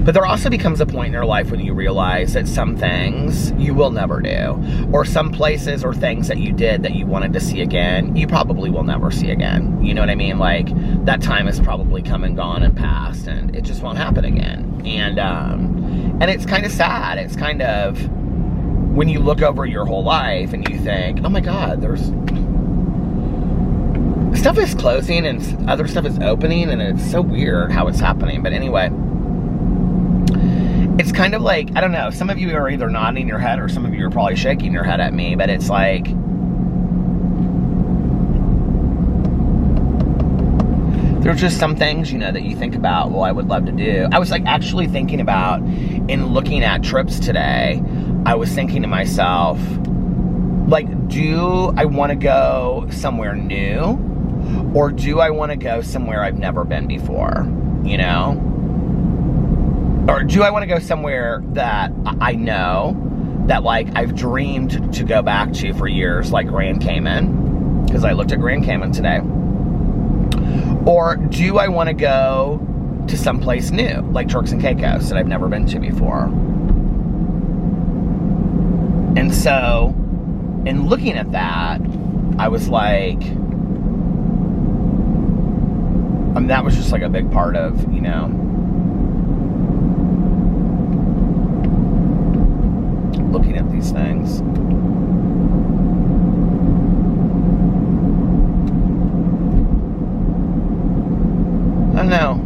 But there also becomes a point in your life when you realize that some things you will never do. Or some places or things that you did that you wanted to see again, you probably will never see again. You know what I mean? Like, that time has probably come and gone and passed, and it just won't happen again. And it's kind of sad. It's kind of, when you look over your whole life and you think, oh my God, there's stuff is closing and other stuff is opening, and it's so weird how it's happening. But anyway, it's kind of like, I don't know, some of you are either nodding your head or some of you are probably shaking your head at me, but it's like, there's just some things, you know, that you think about, well, I would love to do. I was, like, actually thinking about, in looking at trips today, I was thinking to myself, like, do I want to go somewhere new? Or do I want to go somewhere I've never been before? You know? Or do I want to go somewhere that I know, that, like, I've dreamed to go back to for years, like Grand Cayman? Because I looked at Grand Cayman today. Or do I want to go to someplace new, like Turks and Caicos, that I've never been to before? And so, in looking at that, I was like, I mean, that was just like a big part of, you know, looking at these things. I don't know.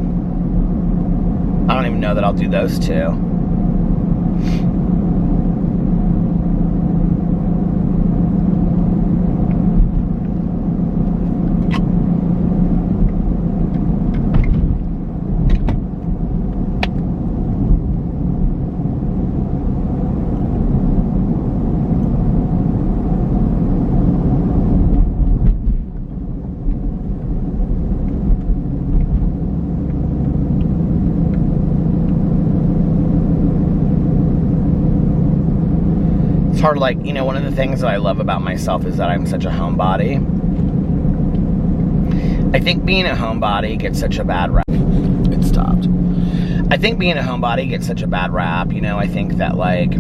I don't even know that I'll do those two. It's hard, like, you know, one of the things that I love about myself is that I'm such a homebody. I think being a homebody gets such a bad rap. It stopped. I think being a homebody gets such a bad rap, you know. I think that, like,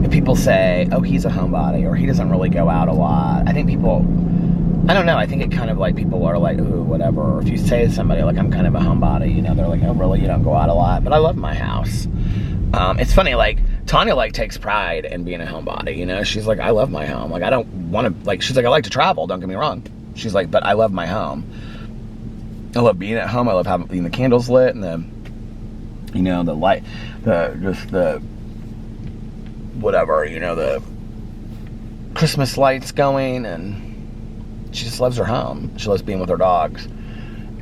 if people say, oh, he's a homebody, or he doesn't really go out a lot, I think people, I don't know, I think it kind of, like, people are like, ooh, whatever. Or if you say to somebody, like, I'm kind of a homebody, you know, they're like, oh, really, you don't go out a lot? But I love my house. It's funny, like, Tanya, like, takes pride in being a homebody, you know? She's like, I love my home. Like, I don't want to, like, she's like, I like to travel, don't get me wrong. She's like, but I love my home. I love being at home. I love having the candles lit and the, you know, the light, just the, whatever, you know, the Christmas lights going, and she just loves her home. She loves being with her dogs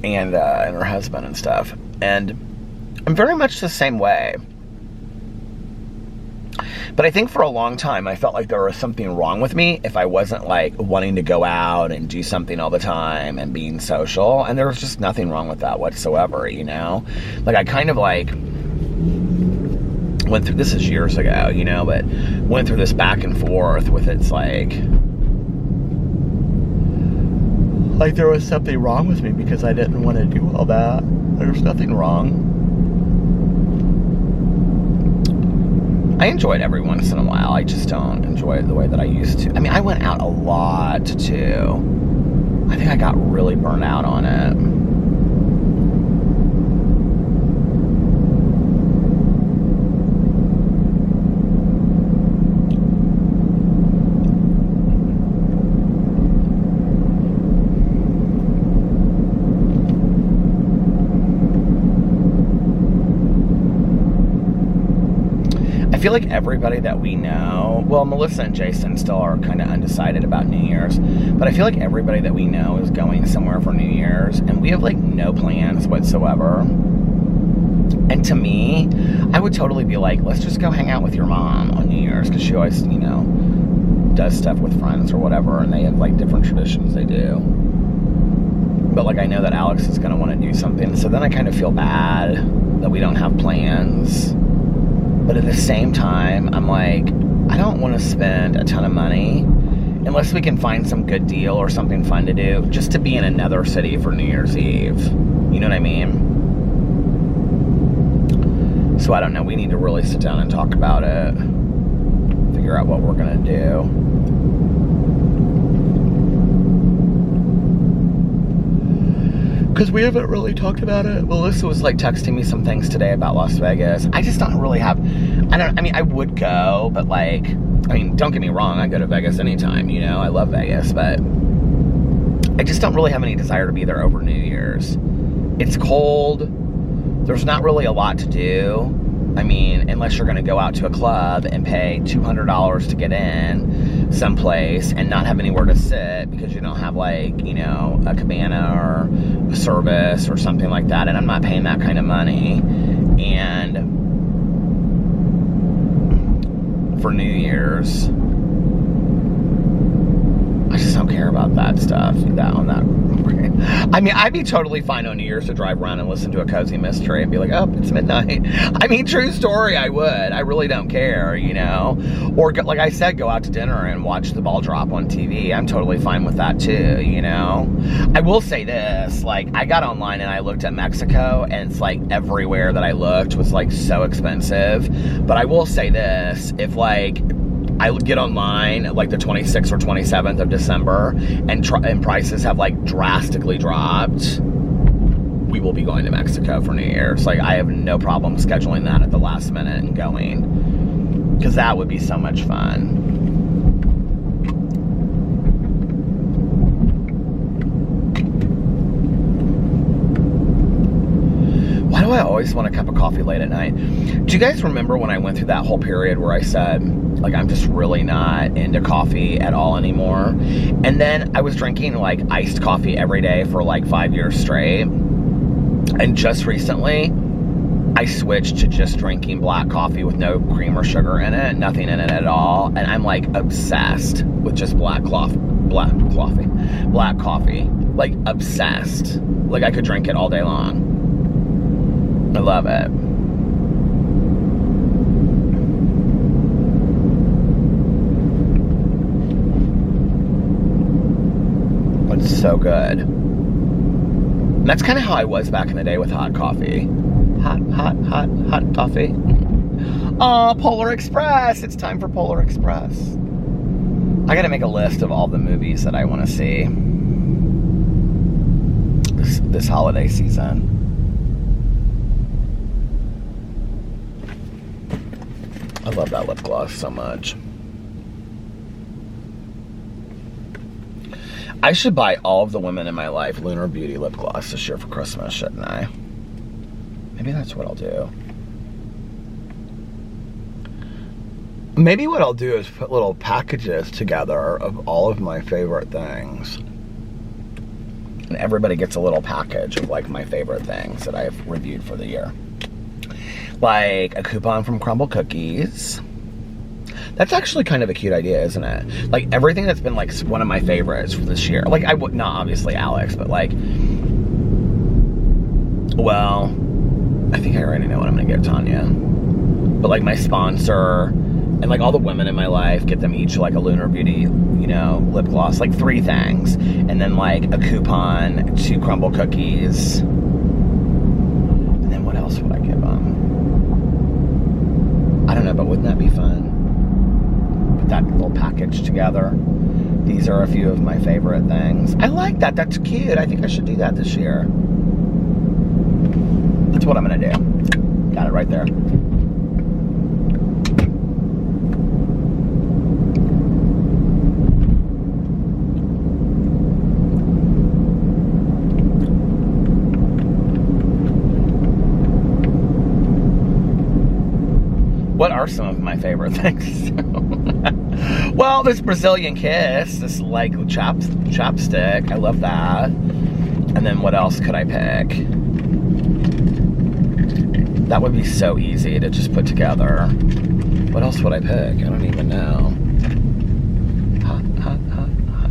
and her husband and stuff. And I'm very much the same way. But I think for a long time, I felt like there was something wrong with me if I wasn't like wanting to go out and do something all the time and being social. And there was just nothing wrong with that whatsoever, you know? Like I kind of like went through, this is years ago, you know, but went through this back and forth with it's like there was something wrong with me because I didn't want to do all that. There's nothing wrong. I enjoy it every once in a while. I just don't enjoy it the way that I used to. I mean, I went out a lot too. I think I got really burnt out on it. I feel like everybody that we know, well, Melissa and Jason still are kind of undecided about New Year's, but I feel like everybody that we know is going somewhere for New Year's, and we have like no plans whatsoever. And to me, I would totally be like, let's just go hang out with your mom on New Year's, because she always, you know, does stuff with friends or whatever, and they have like different traditions they do. But like I know that Alex is going to want to do something, so then I kind of feel bad that we don't have plans. But at the same time, I'm like, I don't want to spend a ton of money unless we can find some good deal or something fun to do just to be in another city for New Year's Eve. You know what I mean? So I don't know. We need to really sit down and talk about it. Figure out what we're going to do. Because we haven't really talked about it. Melissa was like texting me some things today about Las Vegas. I just don't really have, I mean, I would go, but like, I mean, don't get me wrong, I go to Vegas anytime, you know, I love Vegas, but I just don't really have any desire to be there over New Year's. It's cold. There's not really a lot to do. I mean, unless you're going to go out to a club and pay $200 to get in someplace and not have anywhere to sit because you don't have like, you know, a cabana or a service or something like that. And I'm not paying that kind of money. And for New Year's, I just don't care about that stuff. I mean, I'd be totally fine on New Year's to drive around and listen to a cozy mystery and be like, oh, it's midnight. I mean, true story, I would. I really don't care, you know? Or, like I said, go out to dinner and watch the ball drop on TV. I'm totally fine with that, too, you know? I will say this, like, I got online and I looked at Mexico, and it's like everywhere that I looked was, like, so expensive. But I will say this, if, like, I get online like the 26th or 27th of December and prices have like drastically dropped, we will be going to Mexico for New Year's. Like I have no problem scheduling that at the last minute and going, because that would be so much fun. Why do I always want a cup of coffee late at night? Do you guys remember when I went through that whole period where I said, like, I'm just really not into coffee at all anymore? And then I was drinking, like, iced coffee every day for, like, 5 years straight. And just recently, I switched to just drinking black coffee with no cream or sugar in it, nothing in it at all. And I'm, like, obsessed with just black coffee. Like, obsessed. Like, I could drink it all day long. I love it. It's so good. And that's kind of how I was back in the day with hot coffee. Hot coffee. Oh, Polar Express. It's time for Polar Express. I gotta make a list of all the movies that I want to see this holiday season. I love that lip gloss so much. I should buy all of the women in my life Lunar Beauty lip gloss this year for Christmas, shouldn't I? Maybe that's what I'll do. Maybe what I'll do is put little packages together of all of my favorite things. And everybody gets a little package of like my favorite things that I've reviewed for the year. Like a coupon from Crumble Cookies. That's actually kind of a cute idea, isn't it? Like everything that's been like one of my favorites for this year. Like I would not obviously Alex, but like, well, I think I already know what I'm gonna give Tanya. But like my sponsor and like all the women in my life, get them each like a Lunar Beauty, you know, lip gloss, like 3 things. And then like a coupon to Crumble Cookies. And then what else would I give them? I don't know, but wouldn't that be fun? Put that little package together. These are a few of my favorite things. I like that. That's cute. I think I should do that this year. That's what I'm gonna do. Got it right there. What are some of my favorite things? Well, this Brazilian Kiss, this like chapstick, I love that. And then what else could I pick? That would be so easy to just put together. What else would I pick? I don't even know. Hot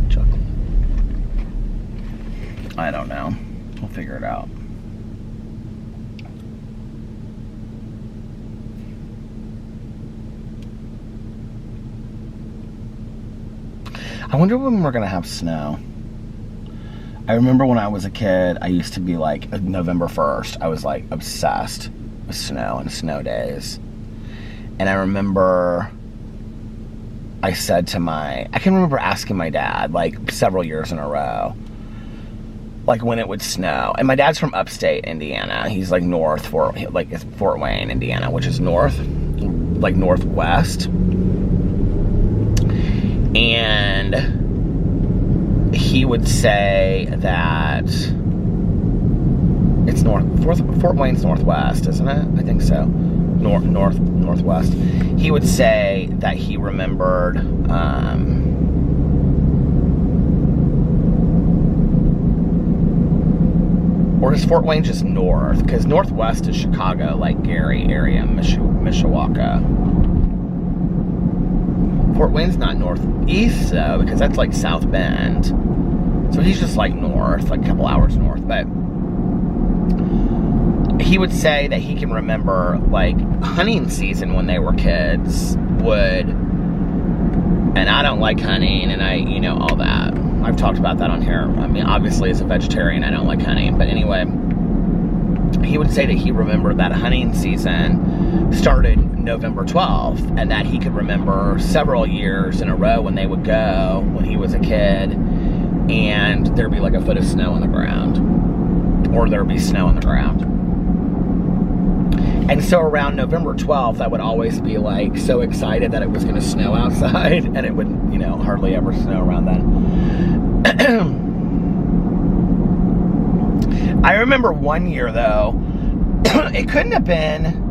chocolate. I don't know. We'll figure it out. I wonder when we're gonna have snow. I remember when I was a kid, I used to be like, November 1st, I was like obsessed with snow and snow days. And I remember I said to I can remember asking my dad like several years in a row, like when it would snow. And my dad's from upstate Indiana. He's like Fort Wayne, Indiana, which is north, like northwest. And he would say that it's Fort Wayne's northwest, isn't it? I think so. Northwest. He would say that he remembered or is Fort Wayne just north? Because northwest is Chicago, like Gary area, Mishawaka. Fort Wayne's not northeast though, because that's like South Bend. So he's just like north, like a couple hours north. But he would say that he can remember like hunting season when they were kids and I don't like hunting and all that. I've talked about that on here. I mean, obviously as a vegetarian, I don't like hunting. But anyway, he would say that he remembered that hunting season started November 12th, and that he could remember several years in a row when they would go when he was a kid, and there'd be like a foot of snow on the ground, or there'd be snow on the ground. And so around November 12th, I would always be like so excited that it was going to snow outside, and it would, hardly ever snow around then. I remember one year though, it couldn't have been.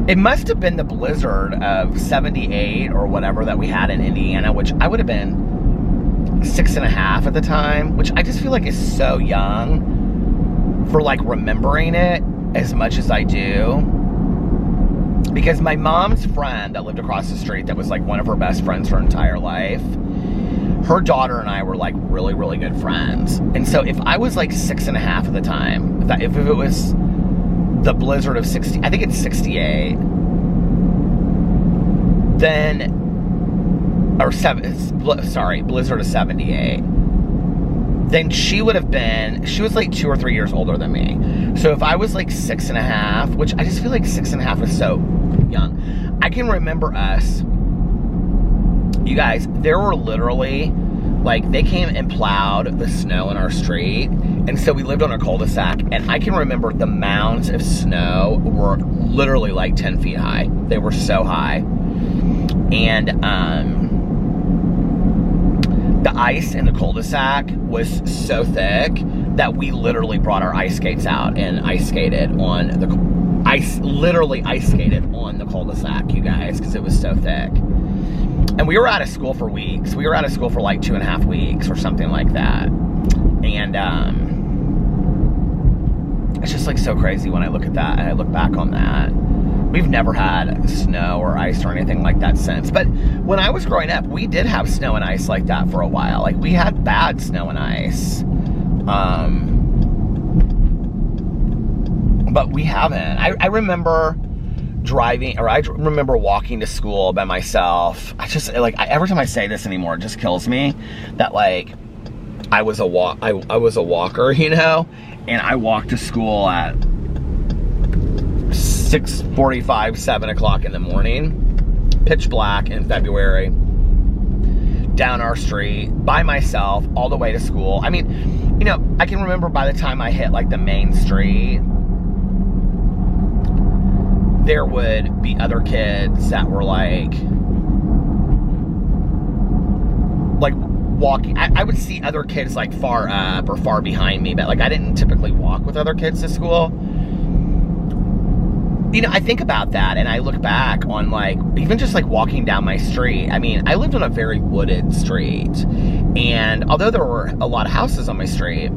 It must have been the blizzard of 78 or whatever that we had in Indiana, which I would have been 6.5 at the time, which I just feel like is so young for like remembering it as much as I do. Because my mom's friend that lived across the street, that was like one of her best friends her entire life, her daughter and I were like really, really good friends. And so if I was like 6.5 at the time, if it was the blizzard of 60, I think it's 68, then, blizzard of 78, then she was like 2 or 3 years older than me. So if I was like 6.5, which I just feel like 6.5 is so young. I can remember us, you guys, there were literally, like, they came and plowed the snow in our street. And so we lived on a cul-de-sac, and I can remember the mounds of snow were literally like 10 feet high. They were so high. And the ice in the cul-de-sac was so thick that we literally brought our ice skates out and ice skated on the cul-de-sac, you guys, because it was so thick. And we were out of school for weeks. We were out of school for like 2.5 weeks or something like that. And just like so crazy when I look at that and I look back on that. We've never had snow or ice or anything like that since. But when I was growing up, we did have snow and ice like that for a while. Like, we had bad snow and ice. But we haven't. I remember driving, or I remember walking to school by myself. I just, like, every time I say this anymore, it just kills me that, like, I was a walker, you know? And I walked to school at 6:45, 7 o'clock in the morning, pitch black in February, down our street, by myself, all the way to school. I mean, you know, I can remember by the time I hit, like, the main street, there would be other kids that were, like walking. I would see other kids, like, far up or far behind me, but, like, I didn't typically walk with other kids to school. You know, I think about that and I look back on, like, even just, like, walking down my street. I mean, I lived on a very wooded street, and although there were a lot of houses on my street,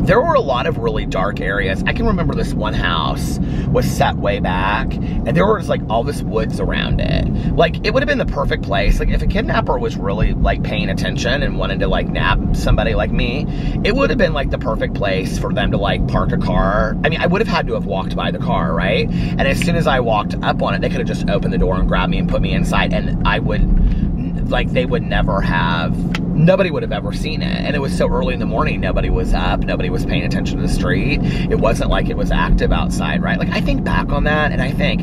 there were a lot of really dark areas. I can remember this one house was set way back, and there was, like, all this woods around it. Like, it would have been the perfect place. Like, if a kidnapper was really, like, paying attention and wanted to, like, nab somebody like me, it would have been, like, the perfect place for them to, like, park a car. I mean, I would have had to have walked by the car, right? And as soon as I walked up on it, they could have just opened the door and grabbed me and put me inside, and I would, like, they would never have... Nobody would have ever seen it. And it was so early in the morning, nobody was up, nobody was paying attention to the street. It wasn't like it was active outside, right? Like, I think back on that and I think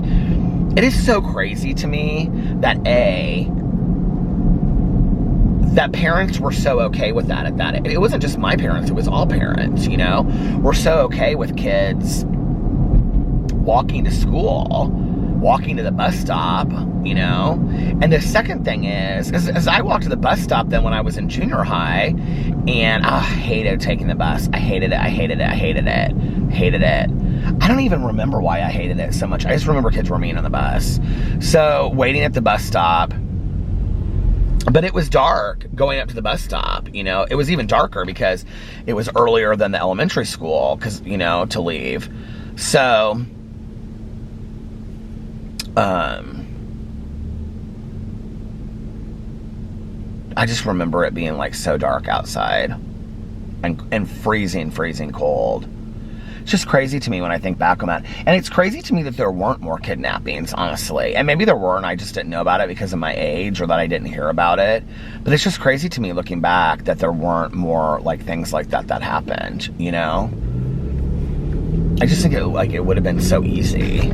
it is so crazy to me that that parents were so okay with that at that. It wasn't just my parents, it was all parents, you know? We're so okay with kids walking to school, walking to the bus stop, you know? And the second thing is, as I walked to the bus stop then when I was in junior high, and I hated taking the bus. I hated it. I don't even remember why I hated it so much. I just remember kids were mean on the bus. So, waiting at the bus stop, but it was dark going up to the bus stop, you know? It was even darker because it was earlier than the elementary school, because, you know, to leave. So... I just remember it being, like, so dark outside and freezing cold. It's just crazy to me when I think back on that. And it's crazy to me that there weren't more kidnappings, honestly. And maybe there were and I just didn't know about it because of my age, or that I didn't hear about it. But it's just crazy to me looking back that there weren't more, like, things like that happened, you know? I just think it would have been so easy.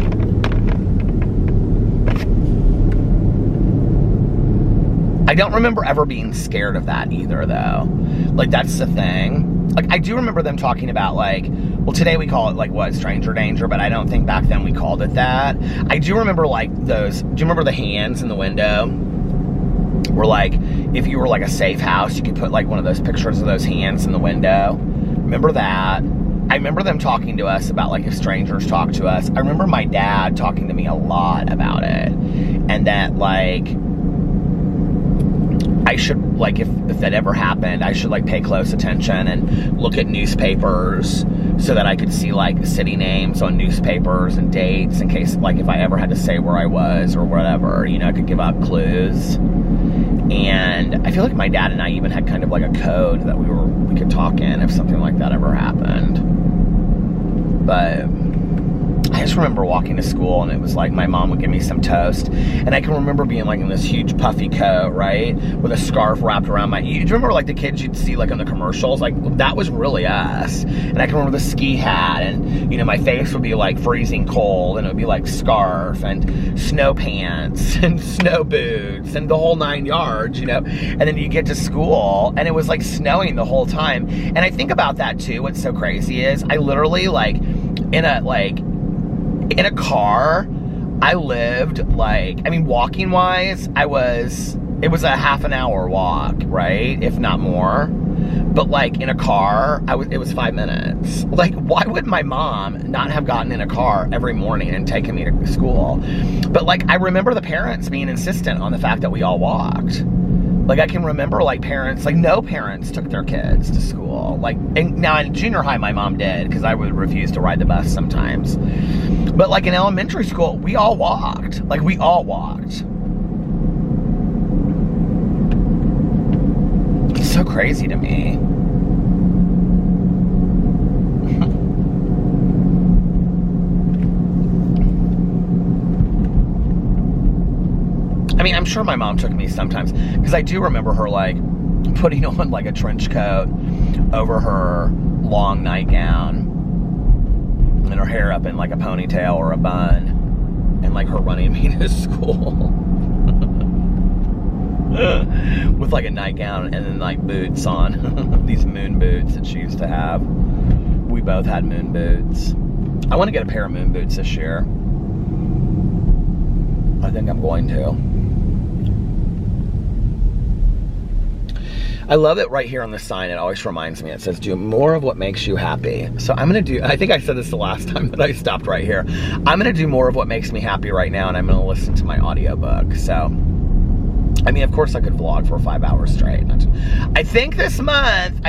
I don't remember ever being scared of that either, though. Like, that's the thing. Like, I do remember them talking about, like, well, today we call it, like, what, stranger danger, but I don't think back then we called it that. I do remember, like, those, do you remember the hands in the window? Where, like, if you were, like, a safe house, you could put, like, one of those pictures of those hands in the window. Remember that? I remember them talking to us about, like, if strangers talk to us. I remember my dad talking to me a lot about it. And that, like... I should, like, if that ever happened, I should, like, pay close attention and look at newspapers so that I could see, like, city names on newspapers and dates in case, like, if I ever had to say where I was or whatever, you know, I could give out clues. And I feel like my dad and I even had kind of, like, a code that we could talk in if something like that ever happened. But... I just remember walking to school and it was like my mom would give me some toast, and I can remember being, like, in this huge puffy coat, right, with a scarf wrapped around my... Do you remember, like, the kids you'd see, like, on the commercials? Like, that was really us. And I can remember the ski hat, and, you know, my face would be, like, freezing cold, and it would be, like, scarf and snow pants and snow boots and the whole 9 yards, you know? And then you get to school and it was, like, snowing the whole time. And I think about that too. What's so crazy is I literally, like, in a car, I lived, like, I mean, walking wise, it was a half an hour walk, right? If not more. But, like, in a car, it was 5 minutes. Like, why would my mom not have gotten in a car every morning and taken me to school? But, like, I remember the parents being insistent on the fact that we all walked. Like, I can remember, like, parents, like, no parents took their kids to school. Like, and now in junior high, my mom did, because I would refuse to ride the bus sometimes. But, like, in elementary school, we all walked. Like, we all walked. It's so crazy to me. I mean, I'm sure my mom took me sometimes, because I do remember her, like, putting on, like, a trench coat over her long nightgown and her hair up in, like, a ponytail or a bun, and, like, her running me to school with, like, a nightgown and then, like, boots on. These moon boots that she used to have. We both had moon boots. I want to get a pair of moon boots this year. I think I'm going to. I love it right here on the sign. It always reminds me. It says, do more of what makes you happy. So I'm going to do, I think I said this the last time that I stopped right here. I'm going to do more of what makes me happy right now, and I'm going to listen to my audiobook. So, I mean, of course I could vlog for 5 hours straight. I think this month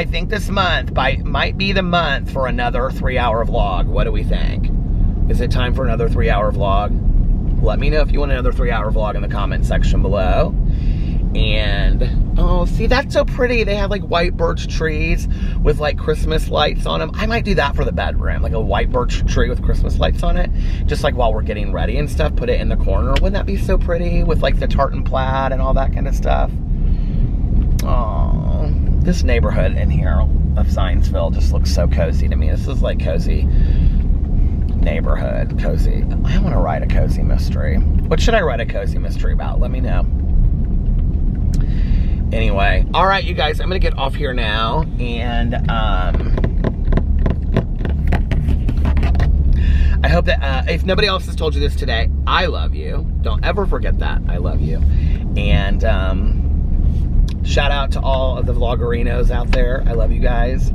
might be the month for another 3-hour vlog. What do we think? Is it time for another 3-hour vlog? Let me know if you want another 3-hour vlog in the comment section below. And, oh, see, that's so pretty. They have, like, white birch trees with, like, Christmas lights on them. I might do that for the bedroom, like a white birch tree with Christmas lights on it. Just, like, while we're getting ready and stuff, put it in the corner. Wouldn't that be so pretty with, like, the tartan plaid and all that kind of stuff? Oh, this neighborhood in here of Zionsville just looks so cozy to me. This is, like, cozy neighborhood, cozy. I want to write a cozy mystery. What should I write a cozy mystery about? Let me know. Anyway, all right, you guys, I'm gonna get off here now, and I hope that if nobody else has told you this today, I love you. Don't ever forget that. I love you. And shout out to all of the vloggerinos out there. I love you guys,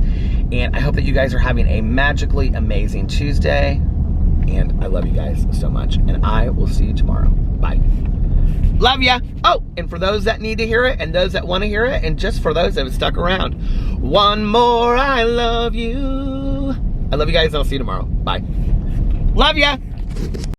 and I hope that you guys are having a magically amazing Tuesday. And I love you guys so much, and I will see you tomorrow. Bye. Love ya. Oh, and for those that need to hear it and those that want to hear it, and just for those that have stuck around, one more I love you. I love you guys, and I'll see you tomorrow. Bye. Love ya.